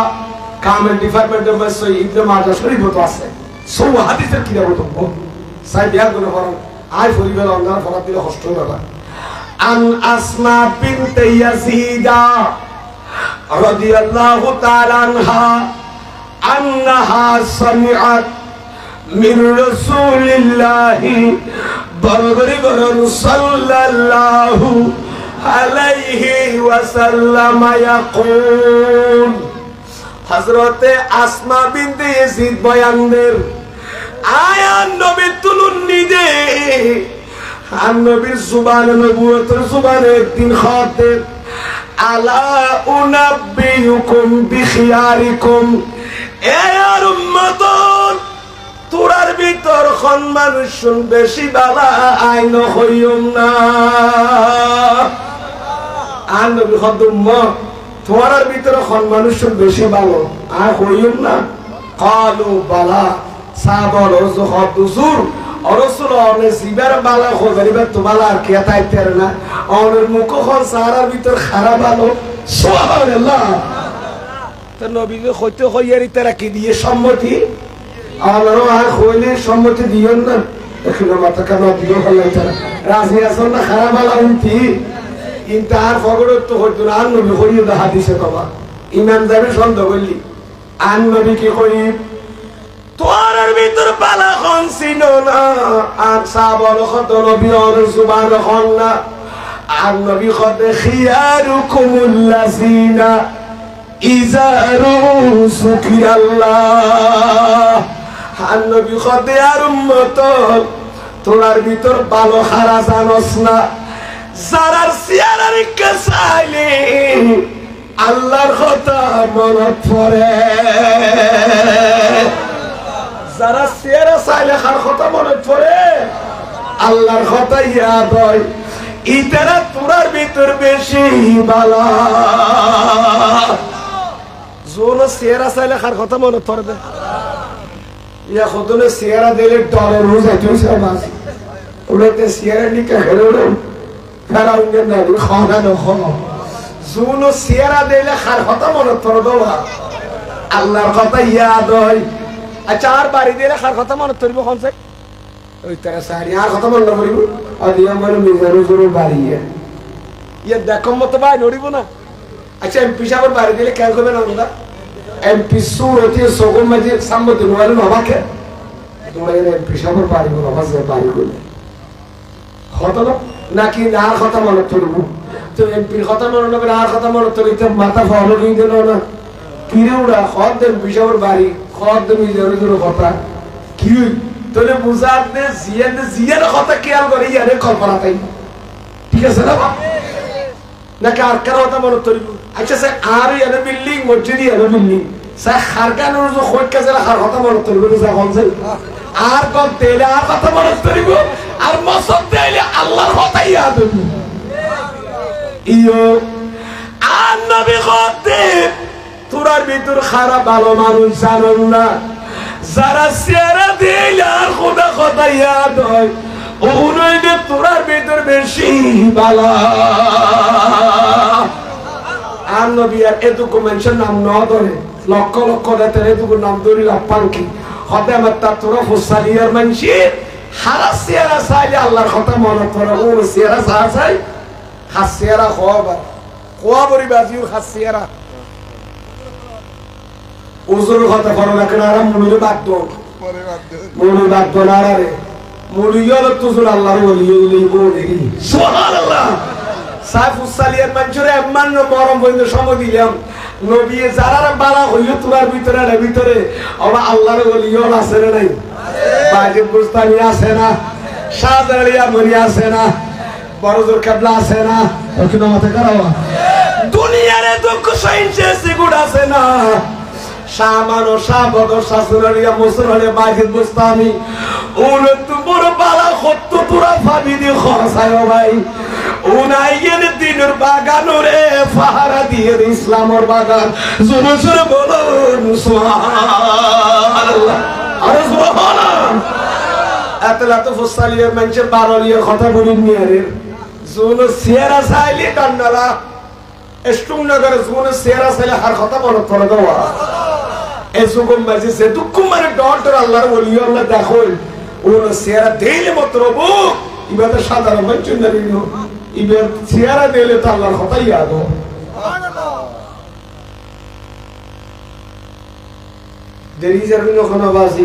কামেল ডিপার্টমেন্টের বসে ইবনে মাজাহ শরীফ তো আছে সব হাদিসের কি দাও তো সাই বিয়া গুলো করো আই ফরিবেল অন্ধার ফরাত দিলে কষ্ট হবে। আন আসমা বিনতে ইয়াজিদা রাদিয়াল্লাহু তাআলা আনহা আন্নাহা সামিআত মির রাসূলিল্লাহি সাল্লাল্লাহু আলাইহি ওয়াসাল্লাম ইয়াকুল। হযরতে আসমা বিনতে ইয়াজিদ বয়ান দেন আয়ান নবী তুলুন নিজে আর নবীর জুবানে নবুয়তের জুবানে একদিন খাতে আলা উনাব্বিউকুম বিখিয়ারিকুম এ আর উম্মতুন তোরার ভিতর খন মানুষ বেশি বালা আইন হইম না আর নবী হদুম তোমার ভিতরে খন মানুষ বেশি ভালো আর হইম না কালু বালা সাবর হদুসুর অরসুল অনে সিবার বালা খোদারিবা তোমালা আর কে তাইতের না অনের মুখ খন সারার ভিতর খারাপ ভালো সুবহানাল্লাহ তো নবীকে হইতে হইয়ারি তারা কি দিয়ে সম্মতি আল্লাহর আর হইলে সম্মতি দিও না এখানে মাথা কেন দিও হলো তারা রাজি আসল না খারাপ ভালো উন্তি কিন্তু আর ফগড় তো হইতো না আর নবী হইয়ে দা হাদিসে কবা ইমাম যাবে সন্দেহ করলি আর নবী কি করি তোয়ার ভিতর বালা খন ছিল না আর সাবল কত নবী আর সুবহান না আর নবী কত খিয়ারুকুমুল্লাযিনা ইজারু সুকিরাল্লাহ আর নবী কত আর উম্মত তোর ভিতর ভালো খারা জানোস না যারার চেহারার কাছাইলে আল্লাহর কথা মনত পড়ে যারা চেহারা চাইলে কার কথা মনত পড়ে আল্লাহর কথা ইয়াদ হয় ইতারা তোরার ভিতর বেশি ভালো জোন চেহারা চাইলে কার কথা মনত পড়বে ইয়া খোদনে চেহারা দিলে ডলার রোজ আইতেছে মাস ওটাতে চেহারা নিকে হেরো ফেরাউনকে নারী খাওয়ানো হলো জোন চেহারা দিলে কার কথা মনত পড়বে আল্লাহর কথা ইয়াদ হয় আচ্ছা আর বাড়ি দিলে কার কথা মনত পড়বে কোনছে ওই তারা সারি আর কথা মনে পড়িব আর দিয়া মানে মিজারু জোর বাড়ি ইয়া দেখম মত ভাই নড়িব না আচ্ছা এমপি সাহেবের বাড়ি দিলে কেন করবে না আমরা এমপি সুরতি সগম মাঝে সামনে নওয়াল বাবাকে তোমরা এমপি সাহেবের বাড়ি বলো বাবা যে বাড়ি বলে কথা নাকি আর কথা মনে পড়িব তো এমপির কথা মনে হবে আর কথা মনে পড়িতে মাথা ফলো দিয়ে দিল না কিরে ওরা খদ দেন বিশাবর বাড়ি খদ দেন মিজারু কথা কি তোরে বুঝার দে জিয়ার কথা খেয়াল করে ইয়ারে কল্পনা তাই ঠিক আছে না নাকি আর কার কথা মনে করিব আচ্ছা স্যার আর ইয়ারে বিল্ডিং মসজিদ ইয়ারে বিল্ডিং স্যার খারকানোর যে খোঁজ কাছে আর কথা মনে করিব যা হনছে আর কল তেলে আর কথা মনে করিব আর মসজিদ তেলে আল্লাহর কথা ইয়াদ হইব ইয়ো আর নবী খতে তোরার ভিতর খারাপ ভালো মানুষ জানেন না যারা চেহারা দিলে আর খোদা কথা ইয়াদ হয় ওগুলোইলে তোরার ভিতর বেশি বালা আর নবী আর এটুকু মানুষের নাম ন ধরে লক্ষ লক্ষ রাতের এটুকু নাম ধরি লাপান কি হতে আমার তার তোরা ফুসালিয়ার মানুষে হারা চেহারা চাইলে আল্লাহর কথা মনে করে ও চেহারা চা চাই হাস চেহারা খোয়া বরি বাজিও হাস চেহারা ওজোর কথা করো না কেন আরাম মনে বাদ মনে বাদ না রে মরিয়ল তুজুর আল্লাহর ওলি ওলি বলে সুবহানাল্লাহ সাইফুস সালিয়ার মঞ্জুরে এমন মরম বন্ধ সময় দিলাম নবী যারা বালা হইল তোমার ভিতরে ওরা আল্লাহর ওলি ওল আছে না নাই বাজিদ বুস্তানি আছে না শাহজালিয়া মরি আছে না বড়জোর কেবলা আছে না ওখানে মাথা কারাওয়া দুনিয়ারে দুঃখ সহিংসে সিগুড আছে না শামানো শাবদ শাসুরারিয়া মুসরারে বাজিদ বুস্তানি ওরে তোমার বালা কত তোরা ভাবি দি খরচায় ভাই উনাইয়ের দিনের বাগান রে ফাহারা দিয়ে ইসলামের বাগান জোরে জোরে বলুন সুবহানাল্লাহ আরে সুবহানাল্লাহ এতলা তো ফুসালিয়ার মানুষের বারলিয়ার কথা বলিন নি আরে জোন সিয়ারা সাইলি কান্নালা এস্টুং নগরে জোন সিয়ারা সাইলি হার কথা মনে পড়ে দেওয়া এসুগম মাঝে সে দুঃখ মানে ডর আল্লাহর ওলি আল্লাহ দেখো ওরা সিয়ারা দিলে মাত্র বউ ইবাদ সাধারণ মানুষ না দিও ইবাদ সিয়ারা দিলে তো আল্লাহর কথা ইয়াদ হয় দেরি যাবে না কোন বাজি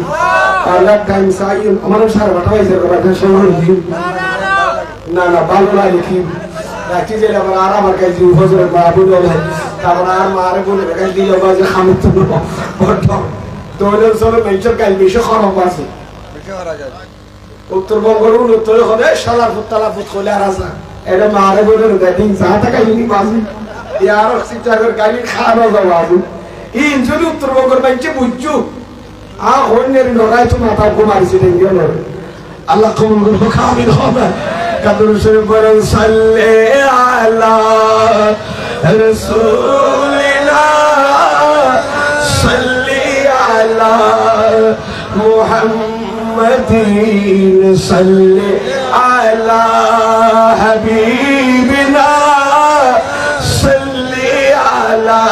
আল্লাহ টাইম চাই আমার সারা বাটা হইছে কথা সময় দিন না ভালো লাগে কি রাখি যে আবার আর আমার কাছে হুজুর বাবু বলে তারপর আর মারে বলে কাছে দিল বাজে খামত তো বড় দোলে সরে মেঞ্চর কাল বেশি খরম আছে উত্তরবঙ্গের উত্তরে হবে শালার ফুতলা ফুত খোলে আর আসা এটা মারে বলে দিন যাটা কাইনি বাজি ইয়ার সিটাগর গালি খানো যাওয়া এই যদি উত্তরবঙ্গের মেঞ্চে বুঝছো হইনের নড়াই তো মাথা ঘুমাইছি দেখি আল্লাহ কবুল করবো কামিল হবে কাদর শরীফ বলেন সাল্লে আলা রাসূলিনা সাল্লি আলা মুহাম্মাদিন সাল্লি আলা হাবিবিনা সাল্লি আলা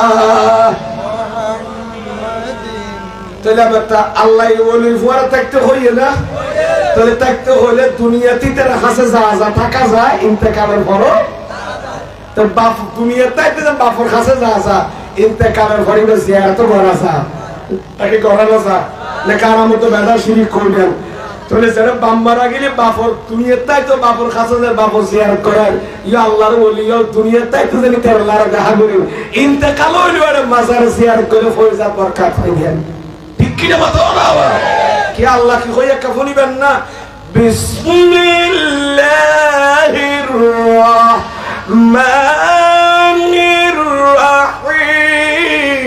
তাহলে একটা আল্লাহ ওলির ফুয়ারা থাকতে হইয়ে না তাহলে থাকতে হলে দুনিয়াতে তার হাসে যা থাকা যায় ইন্তেকালের পরও তো বাপ দুনিয়াতে বাপর কাছে যা ইন্তেকালের পরে জিয়ারত করা যা তাকে করানো যা না কারা মতো বেদা শিরিক করবেন তাহলে যারা বাপ মারা গেলে বাপর দুনিয়াতে তো বাপর কাছে যায় বাপর জিয়ারত করার ইয়া আল্লাহর ওলি দুনিয়াতে তো জানি তার আল্লাহর দেখা করি ইন্তেকাল হইলে ওরা মাজার জিয়ারত করে ফয়জাত বরকত পাইবেন ঠিক কি না মাথা কি আল্লাহ কি হইয়া কাফনিবেন না বিসমিল্লাহির রাহমানির রাহিম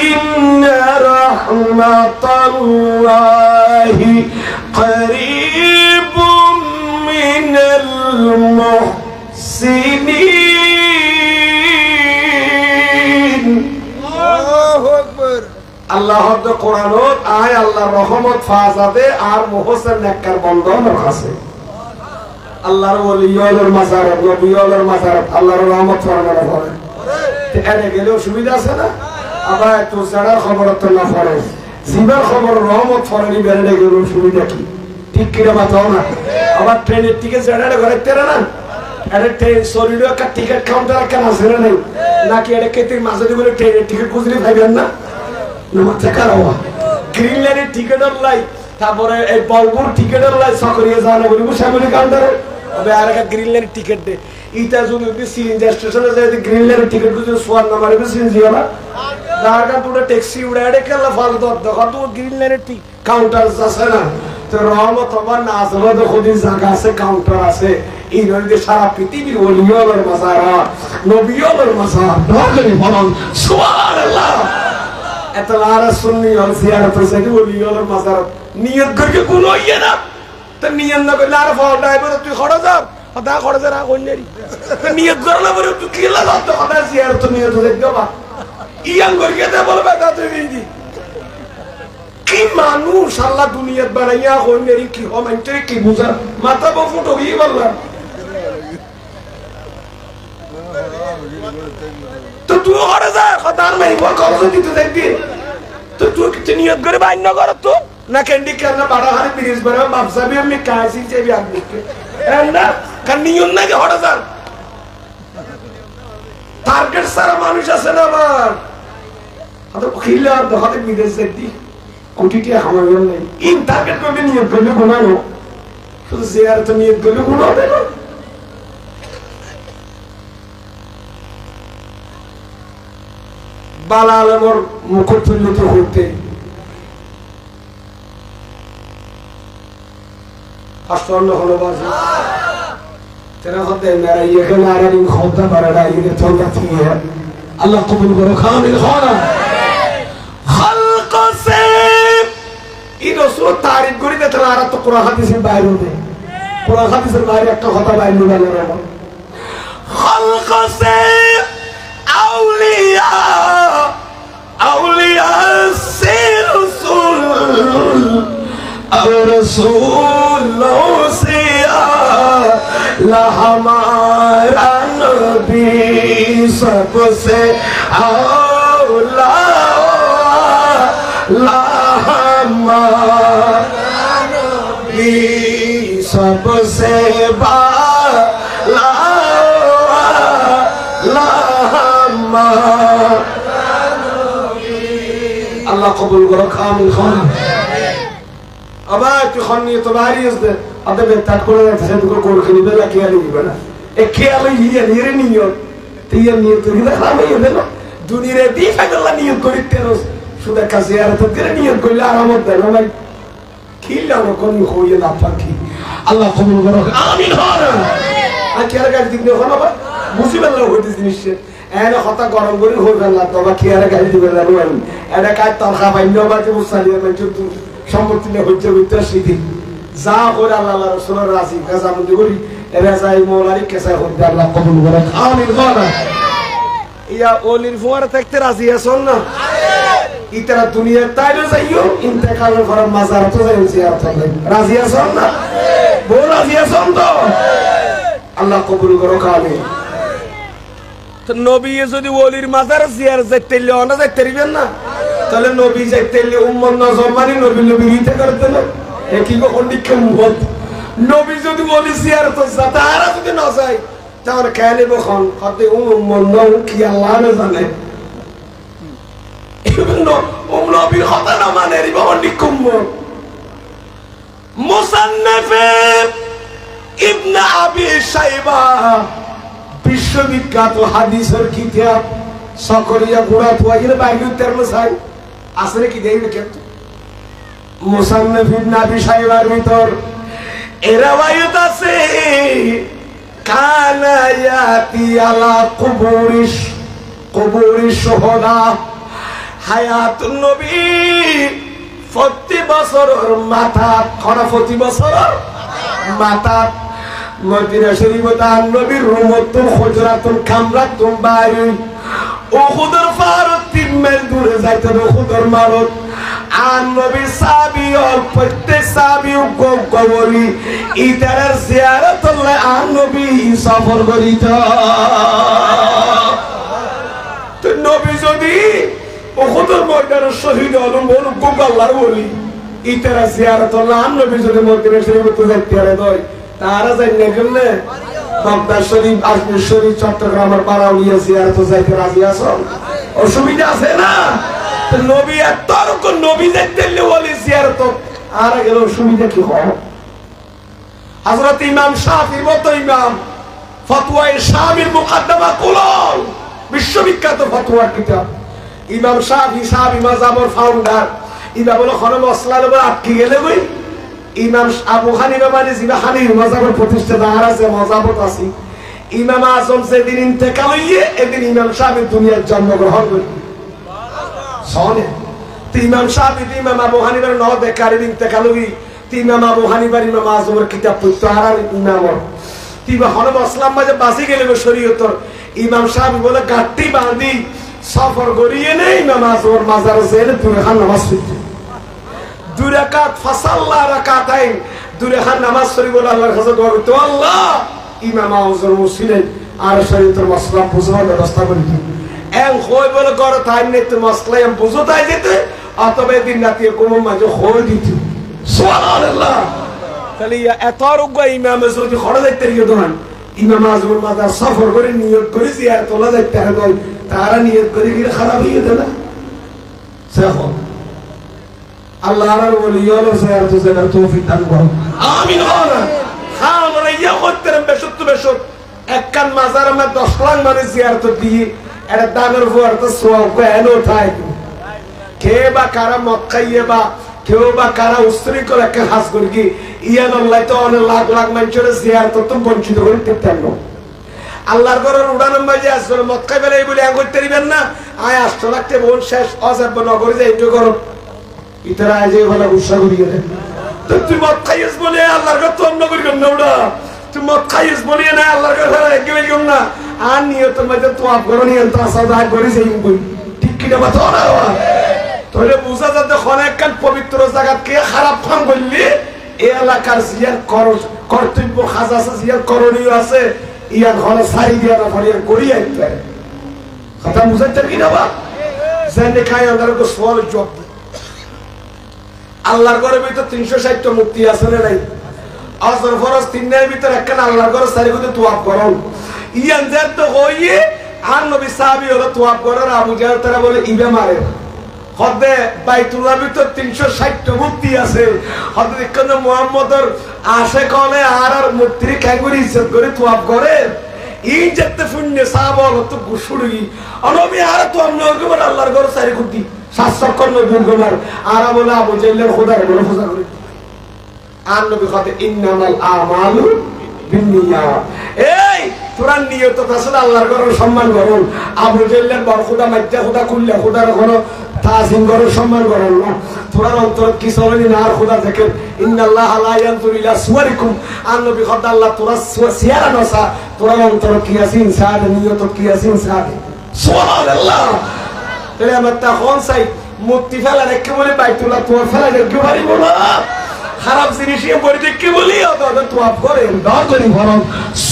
ইন্না রাহমাতাল্লাহি করিবুম মিনাল মুহসিনিন আল্লাহ কোরআনত আয় আল্লাহর রহমত ফাজাদে আর মুহসিন নেককার বন্ধনের কাছে আল্লাহর ওলিয়ুল মাজারাত নবিয়ুল মাজারাত আল্লাহর রহমত ফরমানো করে এনে গেলে সুবিধা আছে না আবার তো যারা খবর তো না পড়ে জীবন খবর রহমত ফরনি বেরলে গেলে সুবিধা কি ঠিক কি মাথাও না আবার ট্রেনের টিকিট যারা ঘরে তেরা না এটা ট্রেন সরিড একটা টিকিট কাউন্টার কেন আছে না নাকি এটা কেতির মাঝে বলে ট্রেনের টিকিট খুঁজলে পাইবেন না মাথা কারাওয়া গ্রিন লাইনের টিকেটের লাই তারপরে এই বলবুর টিকেটের লাই সকরিয়ে যাওয়া বলি সামনে কাউন্টারে তবে আর একটা গ্রিন লাইনের টিকেট দে ইটা যদি সিএনজি স্টেশনে যায় গ্রিন লাইনের টিকেট যদি সোয়ার নাম্বার সিএনজি হলা দাঁড়া দুটো ট্যাক্সি উড়াড়ে কেলা ফালতু দেখো তো গ্রিন লাইনের কাউন্টার আছে না তো রহমত আবার না আসলে তো খুবই জায়গা আছে কাউন্টার আছে এই নদীতে সারা পৃথিবীর ওলিয়ুল মাজারাত নবিয়ুল মাজারাত নগরী বলুন সুবহানাল্লাহ এত লারা সুন্নি আর জিয়ারত হইছে ওলিয়ুল মাজারাত নিয়ত করে কোন হইয়া না তো নিয়ত না করলে আর ফল ড্রাইভার তুই খড়া যা কথা খড়া যা কইনেরি নিয়ত করলে পরে তুই কি লাগা তো কথা জিয়ারত নিয়ত দেখবা ইয়াং করে দে বলবে তা তুই দি কি মানুষ আল্লাহ দুনিয়াত বানাইয়া কইনেরি কি হমাইতে কি বুঝা মাথা বফুট হই বললা তো তুই খড়া যা কথা আর নাই বল কত দিতে দেখবি তো তুই কি নিয়ত করে বাইন না কর তো না ক্যান্ডি কেন বড় হারে ব্রিজ বড় বাপসা भी আমি কাছি চেবি আগে না কানিয়ন না খড়া যা টার্গেট সারা মানুষ আছে না আমার হাতে খিলা হাতে বিদেশ যেতি কোটিটি হামার নাই ইন টার্গেট করবে নিয়ত করলে গুনাহ শুধু জিয়ারত নিয়ত করলে গুনাহ হবে না বালালমর মুখতুল্লিত হইতে আশ্চর্য হলো বাজে তেরা হতে মেরা ইয়ে নারা দিন খোদা বারাডা ইয়ে তোটা থিয়ে আল্লাহ কবুল করো কামিল খানা খালক সে ই রাসূল তারিফ করি দেখলা আর তো কোরআন হাদিসের বাইরে দে কোরআন হাদিসের বাইরে একটা কথা বাইরে বলে না খালক সে আউলিয়া আউলিয়া সে রাসূল আর রাসূল সে ला हमारा नबी सबसे औला ला हमारा नबी सबसे बाला ला हमारा नबी अल्लाह कबूल करो कामिल खान আবার তুই খানি তো বাড়ি আসবে আদে বেতাত করে যাচ্ছে তো কোন খেলি বেলা কি আলি দিবেনা এ খেয়ালে ইয়া নিরে নিয়ত তুই নিয়ত তুই দেখাবে না দুনিয়ারে দি ফাইদাল্লাহ নিয়ত করি তেরস সুদা কাছে আর তো করে নিয়ত কইলে আরামত দেয় না ভাই খিলা কোন হইয়ে না পাখি আল্লাহ কবুল করো আমিন হর আর কি আর গাছ দিন দেখো না বুঝি বেলা হইতে জিনিস এনে কথা গরম করে হয়ে ফেললাম তোমার খেয়ারে গাড়ি দিবে না এটা কাজ তরখা পাইনি আবার যে মুসালিয়া সম্পত্তি নিয়ে হচ্ছে হইতে স্মৃতি যা করে আল্লাহ রসুলের রাজি কাজামন্দি করি এরা যাই মৌলারি কেসাই হইতে আল্লাহ কবুল করে আমিন বলা ইয়া ওলির ফুয়ারা থাকতে রাজি আছেন না ইতারা দুনিয়ার তাইলে যাইও ইন্তেকালের পর মাজারে তো যাই জিয়ারত হবে রাজি আছেন না বল রাজি আছেন তো আল্লাহ কবুল করো কালে তো নবী যদি ওলির মাজার জিয়ার যাইতেলে না যাইতেরিবেন না তাহলে নবী যাইতেলে উম্মত নজর মানি নবী নবী হইতে করতে না এ কি কখন নিকে উম্মত নবী যদি ওলি জিয়ারত যায় তারা যদি না যায় তাহলে কেন বখন কত উম্মত নও কি আল্লাহ না জানে নবীর কথা না মানে রিবা নিকে উম্মত মুসান্নাফ ইবনে আবি শাইবা বিশ্ববিখ্যাত হাদিসের কিতাব সকরিয়া গুড়া তোয়াইলে বাইরে তেরনো চাই আসলে কি দেই কেন মুসান্নাফ ইবনে আবি শাইবার ভিতর এরাওয়ায়াত আছে কানা ইয়াতি আলা কুবুরিশ শুহাদা হায়াতুন নবী প্রতি বছরের মাথা খরা প্রতি বছরের মাথা মদিনা শরীফে আন নবীর রুমতুল হুজরাতুল কামরাতুল বায়ু উহুদের ফারত 3 মাইল দূরে যাইতে উহুদের মারত আন নবীর সাহাবী আর প্রত্যেক সাহাবী গবরি ইতারার জিয়ারত হলে আন নবী সফর করিত তো নবী যদি উহুদের ময়দানে শহীদ হলো বলুক আল্লাহর ওলি ইতারা জিয়ারত হলে আন নবী যদি মদিনা শরীফে যাইতে হয় তারা যাই না গেলে বাগদাদ শরীফ আজমির শরীফ চট্টগ্রামের পাড়াউলিয়া জিয়ারত যাইতে রাজি আছো অসুবিধা আছে না নবী এত রকম নবী যাইতে ওলি জিয়ারত আর গেল অসুবিধা কি হয় হযরত ইমাম শাফিঈর মতো ইমাম ফতোয়ায়ে শামিল মুকদ্দমা কুলল বিশ্ববিখ্যাত ফতোয়া কিতাব ইমাম শাফিঈ মাযহাবের ফাউন্ডার ইবা বলে খনে মসলা লবে আটকে গেলে কই ইমাম আবু হানিফা মানে জিবা হানিফি মাযহাবের প্রতিষ্ঠাতা আর আছে মাযহাবত আছে ইমাম আযম যেদিন ইন্তেকাল হইয়ে এদিন ইমাম শাফিঈ দুনিয়ার জন্মগ্রহণ করেন শুনে তো ইমাম শাফিঈ ইমাম আবু হানিফার ন দেখার ইন্তেকাল হই তো ইমাম আবু হানিফার ইমাম আযমের কিতাব পড়তো আর ইমামর তিবা হন মুসলিম মাঝে বাসি গেলে শরীয়তর ইমাম শাফিঈ বলে গাট্টি বাঁধি সফর করিয়ে নেই ইমাম আযমের মাজারে যেতে তুমি খান নামাজ পড়তে দুই রাকাত ফাসাল্লা রাকাতাইন দুই রাকাত নামাজ পড়ি বলে আল্লাহর কাছে দোয়া করতে আল্লাহ ইমাম আযম মুসলিম আর শরীয়তের মাসলা বুঝার ব্যবস্থা করে দিন এম কই বলে করে তাই নেই তো মাসলা এম বুঝো তাই দিতে অতবে দিন রাতে কোন মাঝে কই দিতে সুবহানাল্লাহ তাহলে এত রোগ ইমাম যদি খড়া যাইতে রিও দোন ইমাম আযমের মাজার সফর করে নিয়ত করে জিয়ারত তোলা যাইতে হয় তারা নিয়ত করে কি খারাপ হয়ে গেল না দেখো আল্লাহর ওলিয়ার জিয়ারত জানার তৌফিক দান করুন আমিন ওয়া খান রাইয়া করতেন বেশত একখান মাজার মে 10 লাখ মানে জিয়ারত দিয়ে এটা দানের উপর তো সওয়াব কেন উঠায় কে বা কারা মক্কাইয়ে বা কেউ বা কারা উস্ত্রি করে একটা হাজ করি কি ইয়ান আল্লাহ তো অনেক লাখ লাখ মানুষের জিয়ারত তো বঞ্চিত করে দিতেন না আল্লাহর ঘরের উড়ানোর মাঝে আসলে মক্কায় বেলে বলে করতে দিবেন না আয় 8 লাখ টাকা বোন শেষ অজাব নগরে যাই একটু করো ইতারা আজ বলে উৎসাহ করিয়ে দেন তো তুই মদ খাইস বলে আল্লাহর ঘর তো অন্য করি না ওটা তুই মদ খাইস বলে না আল্লাহর ঘর একেবারে গেম না আর নিয়তের মাঝে তো আপনার নিয়ন্ত্রণ আসা যায় করে সেই ঠিক কিনা কথা না তাহলে বুঝা যাতে অনেকখান পবিত্র জায়গা কে খারাপ কাম করলি এই এলাকার জিয়ার কর্তব্য কাজ আছে জিয়ার করণীয় আছে ইয়ার ঘরে সারি দিয়া না ফরিয়ার করি আইতে কথা বুঝাইতে কিনা বা জেনে খাই আল্লাহর সোয়াল জব আল্লাহর ঘরের ভিতর 360টা মুক্তি আছে না নাই আসর ফরজ তিনের ভিতর একখান আল্লাহর ঘরে সারি করতে তোয়াব করো ইয়ান যেত হইয়ে আর নবী সাহাবী হলো তোয়াব করার আবু জাহল তারা বলে ইবে মারে হদে বাইতুল্লাহ ভিতর 360টা মুক্তি আছে হদে দেখেন মুহাম্মদের আশিক হলে আর মূর্তির কাঙ্গুরি ইজ্জত করে তোয়াব করে এই যেতে পুণ্য সাহাবা হলো তো গুশুড়ি নবী আর তো অন্য আল্লাহর ঘরে সারি করতি 790 গুণার আর বলে আবু জাহলের খোদার বলে পূজা করে আর নবী কয় ইন্নামাল আমালু বিন্নিয়াত এই তোরা নিয়ত আসলে আল্লাহর ঘরের সম্মান করুন। আবু জেল্লের বর খুদা মাইজা খুদা খুললে খুদার কোনো তাজিম ঘরের সম্মান করুন না। তোরা অন্তর কি চলেনি না আর খুদা থেকে ইন্নাল্লাহ লা ইয়ানজুরু ইলা সুওয়ারিকুম, আর নবী খোদা আল্লাহ তোরা সিয়ারা নসা, তোরা অন্তর কি আছে ইনসান, নিয়ত কি আছে ইনসান। সুবহানাল্লাহ। তাহলে আমার তখন চাই মূর্তি ফেলা রেখে বলে বাইতুল্লাহ তোর ফেলা রেখে পারিব না। খারাপ জিনিস পড়ে দেখে বলি তোয়াব করেন দর করি ফরম।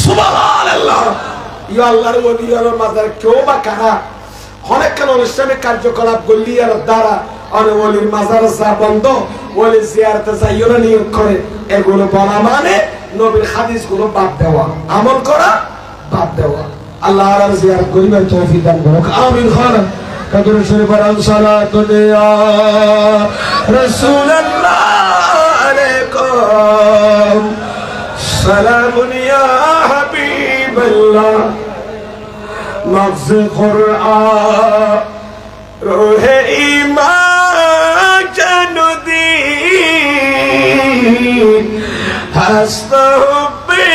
সুবহানাল্লাহ। ইয়া আল্লাহর ওলি আল্লাহর মাজার কেউ বা কারা অনেকক্ষণ অনুষ্ঠানিক কার্যকলাপ করলি আর দ্বারা অনেক ওলির মাজার যা বন্ধ ওলি জিয়ারতে যাইও না নিয়োগ করে, এগুলো বলা মানে নবীর হাদিস গুলো বাদ দেওয়া, আমল করা বাদ দেওয়া। আল্লাহ আর জিয়ারত করিবার তৌফিক দান করুক, আমিন। খানা কাদর শরীফ আর সালাতুল ইয়া রাসূলুল্লাহ আলাইকুম সালামুন ইয়া হাবিবাল্লাহ মগজ কুরআন রোহে ঈমান জানুদ্দিন হাসতাহুব্বি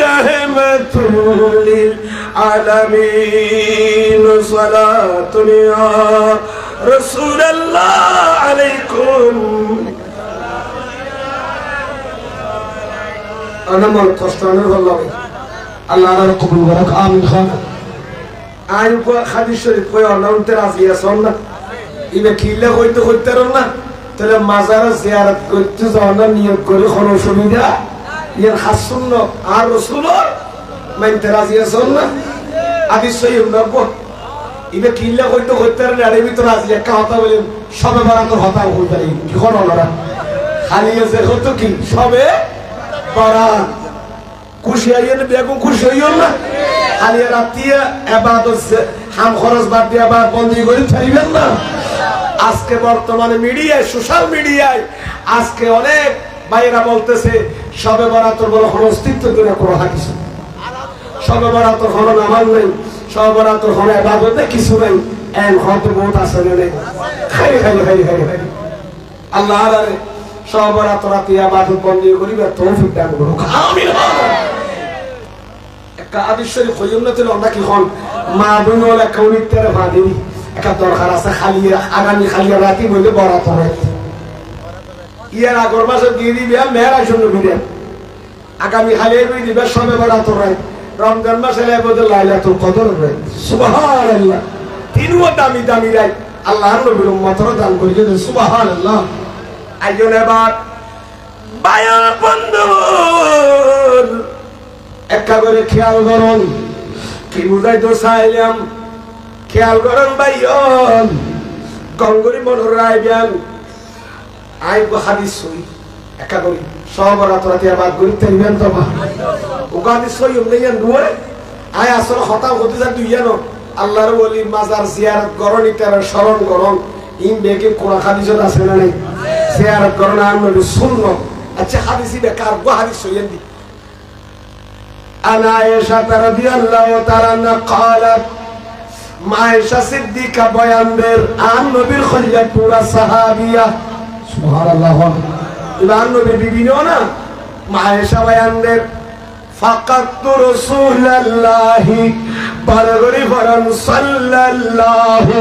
রাহমাতুল লিল আলামিন সালাতুন ইয়া রাসূলুল্লাহ আলাইকুম। আমার কষ্ট হলো আল্লাহ আর কবুল করুক, আমিন। খান আই হাদিস শরীফ কই অনাউন্তে রাজি আছেন না, ইবে কিল্লা কইতে কইতে না, তাহলে মাজার জিয়ারত করতে যাও না নিয়ত করে কোনো অসুবিধা ইয়ার হাসুন না আর রাসূলুর মানতে রাজি আছেন না। হাদিস সহিহ নবো ইবে কিল্লা কইতে কইতে না আরে ভিতর রাজি একটা কথা বলেন সবে বারাতর হতা হইতে পারি কি করো না খালি আছে হতো কি সবে বারাত খুশি আইয়েন বেগম খুশি হইও না খালি রাতিয়া ইবাদত হাম খরচ বাদ দিয়ে আবার বন্ধি করে ছাড়িবেন না। আজকে বর্তমানে মিডিয়ায় সোশ্যাল মিডিয়ায় আজকে অনেক ভাইরা বলতেছে সবে বরাতর বড় কোনো অস্তিত্ব করে কোনো হাদিস, সবে বরাতর কোনো নামাজ নেই, সবে বরাতর কোনো ইবাদতে কিছু নেই, এন হয়তো বহুত আছে নেই খাই খাই খাই খাই খাই। আল্লাহ আরে সবে বরাতর রাতিয়া ইবাদত বন্ধি করিবে তৌফিক দান করুক, আমিন। একটা হাদিস শরীফ কইমনাতে লন্ডা কি হন মা বোন ওলা কউনিতের ভাদি একটা দরকার আছে খালি আগামী খালি রাতি বলে বরাত হয় ইয়ার আগর মাসে দিয়ে দিবে মেয়েরা শুনে ভিড়ে আগামী খালি বই দিবে সবে বরাত হয় রমজান মাসে লেবদে লাইলাতুল কদর হয়। সুবহানাল্লাহ। তিনও দামি দামি রাই আল্লাহর নবীর উম্মতরা দান করেছে। সুবহানাল্লাহ। আইজন এবার বায়ন বন্ধু একটা করে খেয়াল করুন, কি বুঝাই তো চাইলাম খেয়াল করুন ভাইয়ন গঙ্গরি মনোর রায় ব্যান আই হাদিস সই একা করি সব রাতে আবার গরিব থাকবেন তো ওকে হাদিস সই নেই নুয়ে আয় আসলে হতাম হতে যা তুই জানো আল্লাহর ওলির মাজার জিয়ারত করণ ইতার স্মরণ করণ ইন বেগে কোরআন হাদিসত আছে না নাই জিয়ারত করণ আর নবী সুন্নাহ। আচ্ছা হাদিসই বেকার গো হাদিস সইয়েন দি আনা আয়েশা রাদিয়াল্লাহু তাআলা আনহা قالت মায়েশা সিদ্দিকা বয়ানদের আর নবীর খলিফা পুরা সাহাবিয়া সুবহানাল্লাহ ইমান নবীর বিবি না মায়েশা বয়ানদের ফাকাত রাসূলুল্লাহি বারগরি ফরান সাল্লাল্লাহু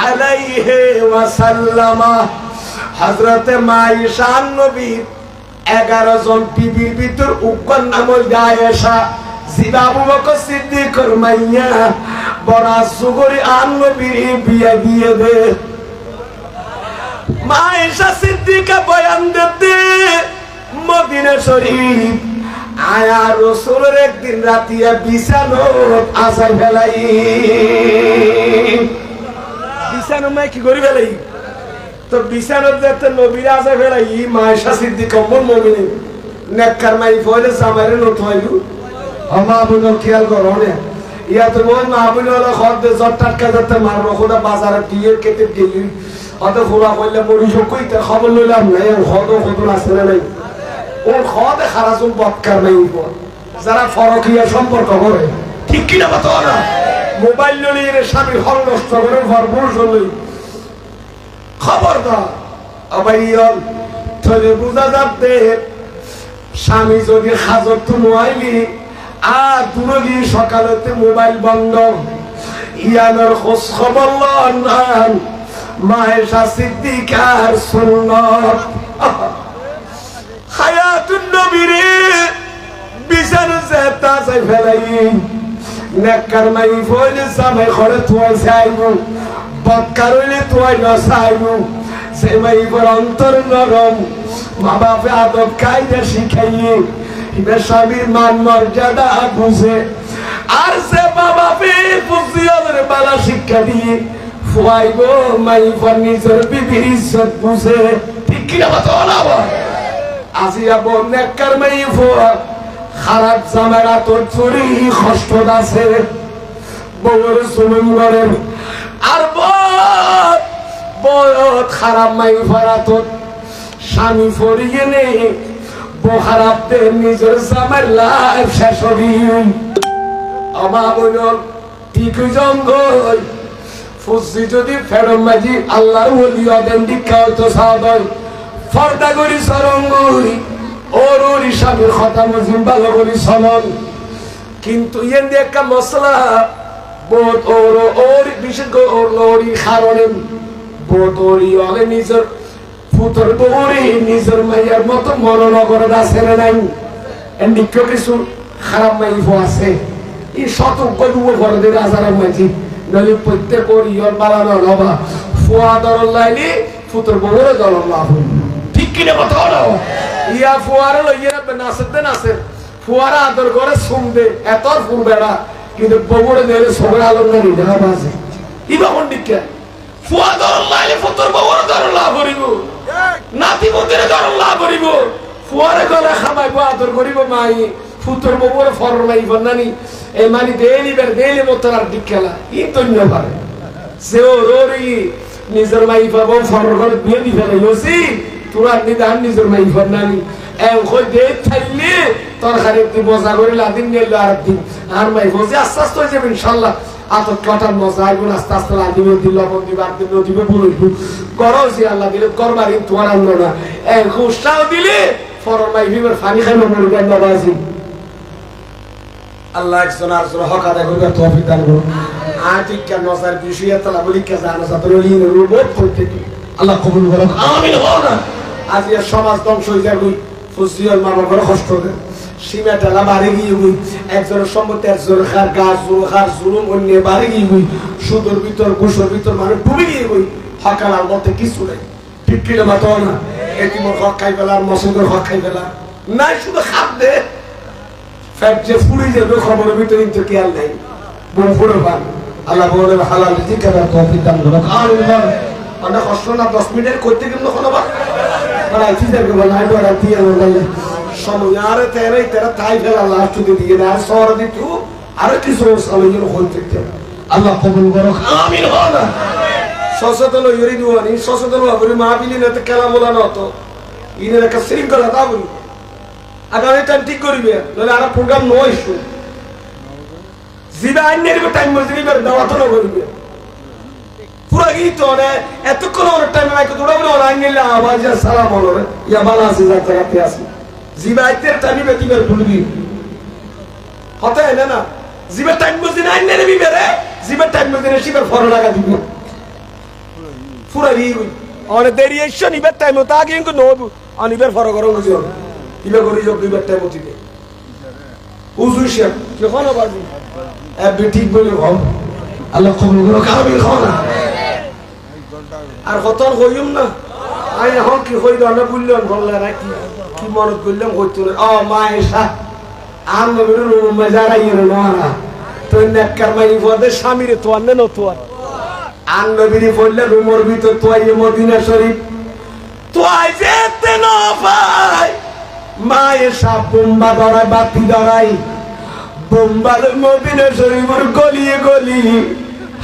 আলাইহি ওয়াসাল্লাম হযরত মায়েশা নবীর 11 জন বিবির ভিতর উকন নামল আয়েশা জিবা আবু বকর সিদ্দিকের মাইয়া বড় সুগরি আর নবীর বিয়ে দিয়ে দে। আয়েশা সিদ্দিকা বয়ান দিতে মদিনা শরীফ আয়া রাসূলের একদিন রাতিয়া বিছানোত আসাই ফেলাই বিছানো মাই কি করি ফেলাই তো বিছানোত যেতে নবীর আসাই ফেলাই আয়েশা সিদ্দিকা উম্মুল মুমিনিন নেককার মাই ফলে জামাইরে নত হইলু আমা বুনো খেয়াল করো না ইয়া তো মন মাহবুল হলো খদ জট্টাটকা যেতে মারবো খোদা বাজারে দিয়ে কেটে গেলি অত খোলা কইলে মরি কইতে খবর লইলাম না এর খদ আছে না নাই ওর খদে খারাজুল বদকার নাই যারা ফরকিয়া সম্পর্ক করে ঠিক কি না বাতো না মোবাইল লইয়ে রে স্বামী হল নষ্ট করে ভরপুর চলই খবরদার আবাইয়ন তবে বুঝা যাবে স্বামী যদি হাজত তো নোয়াইলি আর দুরগি সকালেতে মোবাইল বন্ধ ইয়ানোর খোঁজ খবর লন মায়েশা সিদ্দিকার সুন্নত হায়াতুন নবীরে বিছানো যেতা যাই ফেলাই নেককার মাই ফইলে সামে ঘরে তুই যাইবো বদকার হইলে তুই না চাইবো সে মাই বড় অন্তর নরম মা বাপে আদব কায়দা শিখাইয়ে স্বামীর মান মর্যাদা বুঝে আর সে বাবা পুজিয়দের বালা শিক্ষা দিয়ে ফুয়াইব মাই নিজের বিবির ইজ্জত বুঝে ঠিক কিনা কথা বলা আজিয়া বোন নেককার মাই ফুয়া খারাপ জামেরা তোর চুরি কষ্ট আছে বউর জুলুম করে আর বয়ত খারাপ মাই ফারা তোর স্বামী ফরিয়ে নেই বহারাতে নিজের জামার লাইফ শেষ হবি আমার বোন ঠিক জঙ্গল ফুসি যদি ফেরম মাঝি আল্লাহর ওলি অদেন দীক্ষা হতো সাদয় ফর্দা করি সরঙ্গরি ওর ওর স্বামীর কথা মজিম ভালো করি সলন কিন্তু ইয়েন দিয়ে একটা মশলা বোধ ওর ওর বিশেষ করে ওর ওরই কারণে বোধ ওরই অগে নিজের পুতর বউরে নিজের মাইয়ার মতো মনোনগর আছে নাই এন্ডিক্য কিছু খারাপ মাইফ আছে এই শতজ্ঞ দুবো ঘরে রাজার মাঝি নলি প্রত্যেক ওর ইয়র বালানো নবা ফুয়া দরল লাইলি পুতর বউরে দরল লাভ ঠিক কিনা কথা হলো ইয়া ফুয়ারে লইয়ে নাচতে নাচে ফুয়ারা আদর করে শুনবে এত ফুল বেড়া কিন্তু বউরে দিলে সবের আলোর না দেখা বাজে ইবা পণ্ডিতকে ফুয়া দরল লাইলি পুতর বউরে দরল লাভ করিব নাতি মন্দিরে দরল লাভ করিব ফুয়ারে গলে খামাইব আদর করিব মাই পুতর বউরে ফরমাই বন্নানি এই মানি দেলি বের দেলি মতর আর দিকেলা ই তন্য পারে সে ওরই নিজের মাই পাবো ফরগর বিয়ে দি ফেলে লসি তোরা নিদান নিজের মাই বন্নানি এ কই দে থাইলে তোর খারে দি মজা করে লাদিন নেল আর দিন আর মাই বসে আস্তে আস্তে হয়ে যাবে ইনশাআল্লাহ আত কটার মজা আইব আস্তে আস্তে লাদিন দিল লবণ দিবা দিন দিবে বলইব করো সে আল্লাহ দিলে করবারি তোমার আনন্দ না এ খুশাও দিলে ফরমাই বিবের ফানি খাই মনে করে নবাজি আল্লাহ একজন আর জোর হক আদায় করবে তৌফিক দান করুন আতিকা নজর বিষয় তালা বলি কে জানা সাতরলি রুবত করতে আল্লাহ কবুল করুন আমিন হোনা আজ এই সমাজ ধ্বংস হয়ে যাবে ফজিল মামা বড় কষ্ট হবে সীমাটা লা বাড়ি গিয়ে গই একজনের সম্মতি একজনের খার গাছ জোর খার জুলুম অন্য বাড়ি গিয়ে গই সুদর ভিতর কুশর ভিতর মানে ডুবে গিয়ে গই হকালার মধ্যে কিছু নাই ঠিক কিনা মাতো না এতিমর হক খাই ফেলার মসুদের হক খাই ফেলা নাই শুধু খাপ দে ফ্যাক্টে ফুড়ি যাবে খবরের ভিতরে কিন্তু খেয়াল নেই বোম ফুড়ে পান আল্লাহ বলে হালাল রিজিক আর তৌফিক দান করুন আমিন বল অনেক কষ্ট না 10 মিনিট করতে কিন্তু কোনো বা মানে আইছি যাবে বল আইবো আর দিয়ে বলে সময় আরে তেরা তাই ফেলা লাস্ট দিয়ে না সর দিতু আর কিছু সময়ের হইতে আল্লাহ কবুল করুন আমিন বল সচেতন হইরি দিওয়ানি সচেতন হইরি মাহফিলি না তো কালাম বলা না তো ইনের একটা শৃঙ্খলা দাবুন আগামী টাইম ঠিক করিবে নলে আর প্রোগ্রাম নয় শু জিবা আইনের টাইম মজরি বের দাওয়াত না করিবে পুরো গীত ওরে এতক্ষণ ওর টাইম মাইকে দৌড়া বলে অনলাইন নিলে আওয়াজ আর সালাম হলো রে ইয়া বালা আছে জায়গাতে আছে জিবা আইতের টাইম বেতি বের ভুলবি হতে না না জিবা টাইম মজরি আইনের বিবে রে জিবা টাইম মজরি শিবের ফর লাগা দিবি পুরো গীত ওরে দেরিয়েশন ইবে টাইম তো আগে ইনকো নবু অনিবের ফর করো বুঝো ইবে করি যোগ দুইবার টাইম দিবে উজুশা কি হলো বাবু এ ঠিক বলে ভাব আল্লাহ কবুল করুক আমিন খানা আর কতন কইম না আই এখন কি কই দনা বললাম বললা নাকি কি মনে করলাম কইতো ও মায়েশা আম নবীর রুম মাজারা ইরে নোরা তো নেককার মাই বদে স্বামীরে তো আননে ন তো আন নবীর বললে রুমের ভিতর তো আই মদিনা শরীফ তো আই যেতে না ভাই মায়েশা বোম্বা ধরায় বাতি ধরায় বোম্বার মদিনা শরীফের গলিয়ে গলি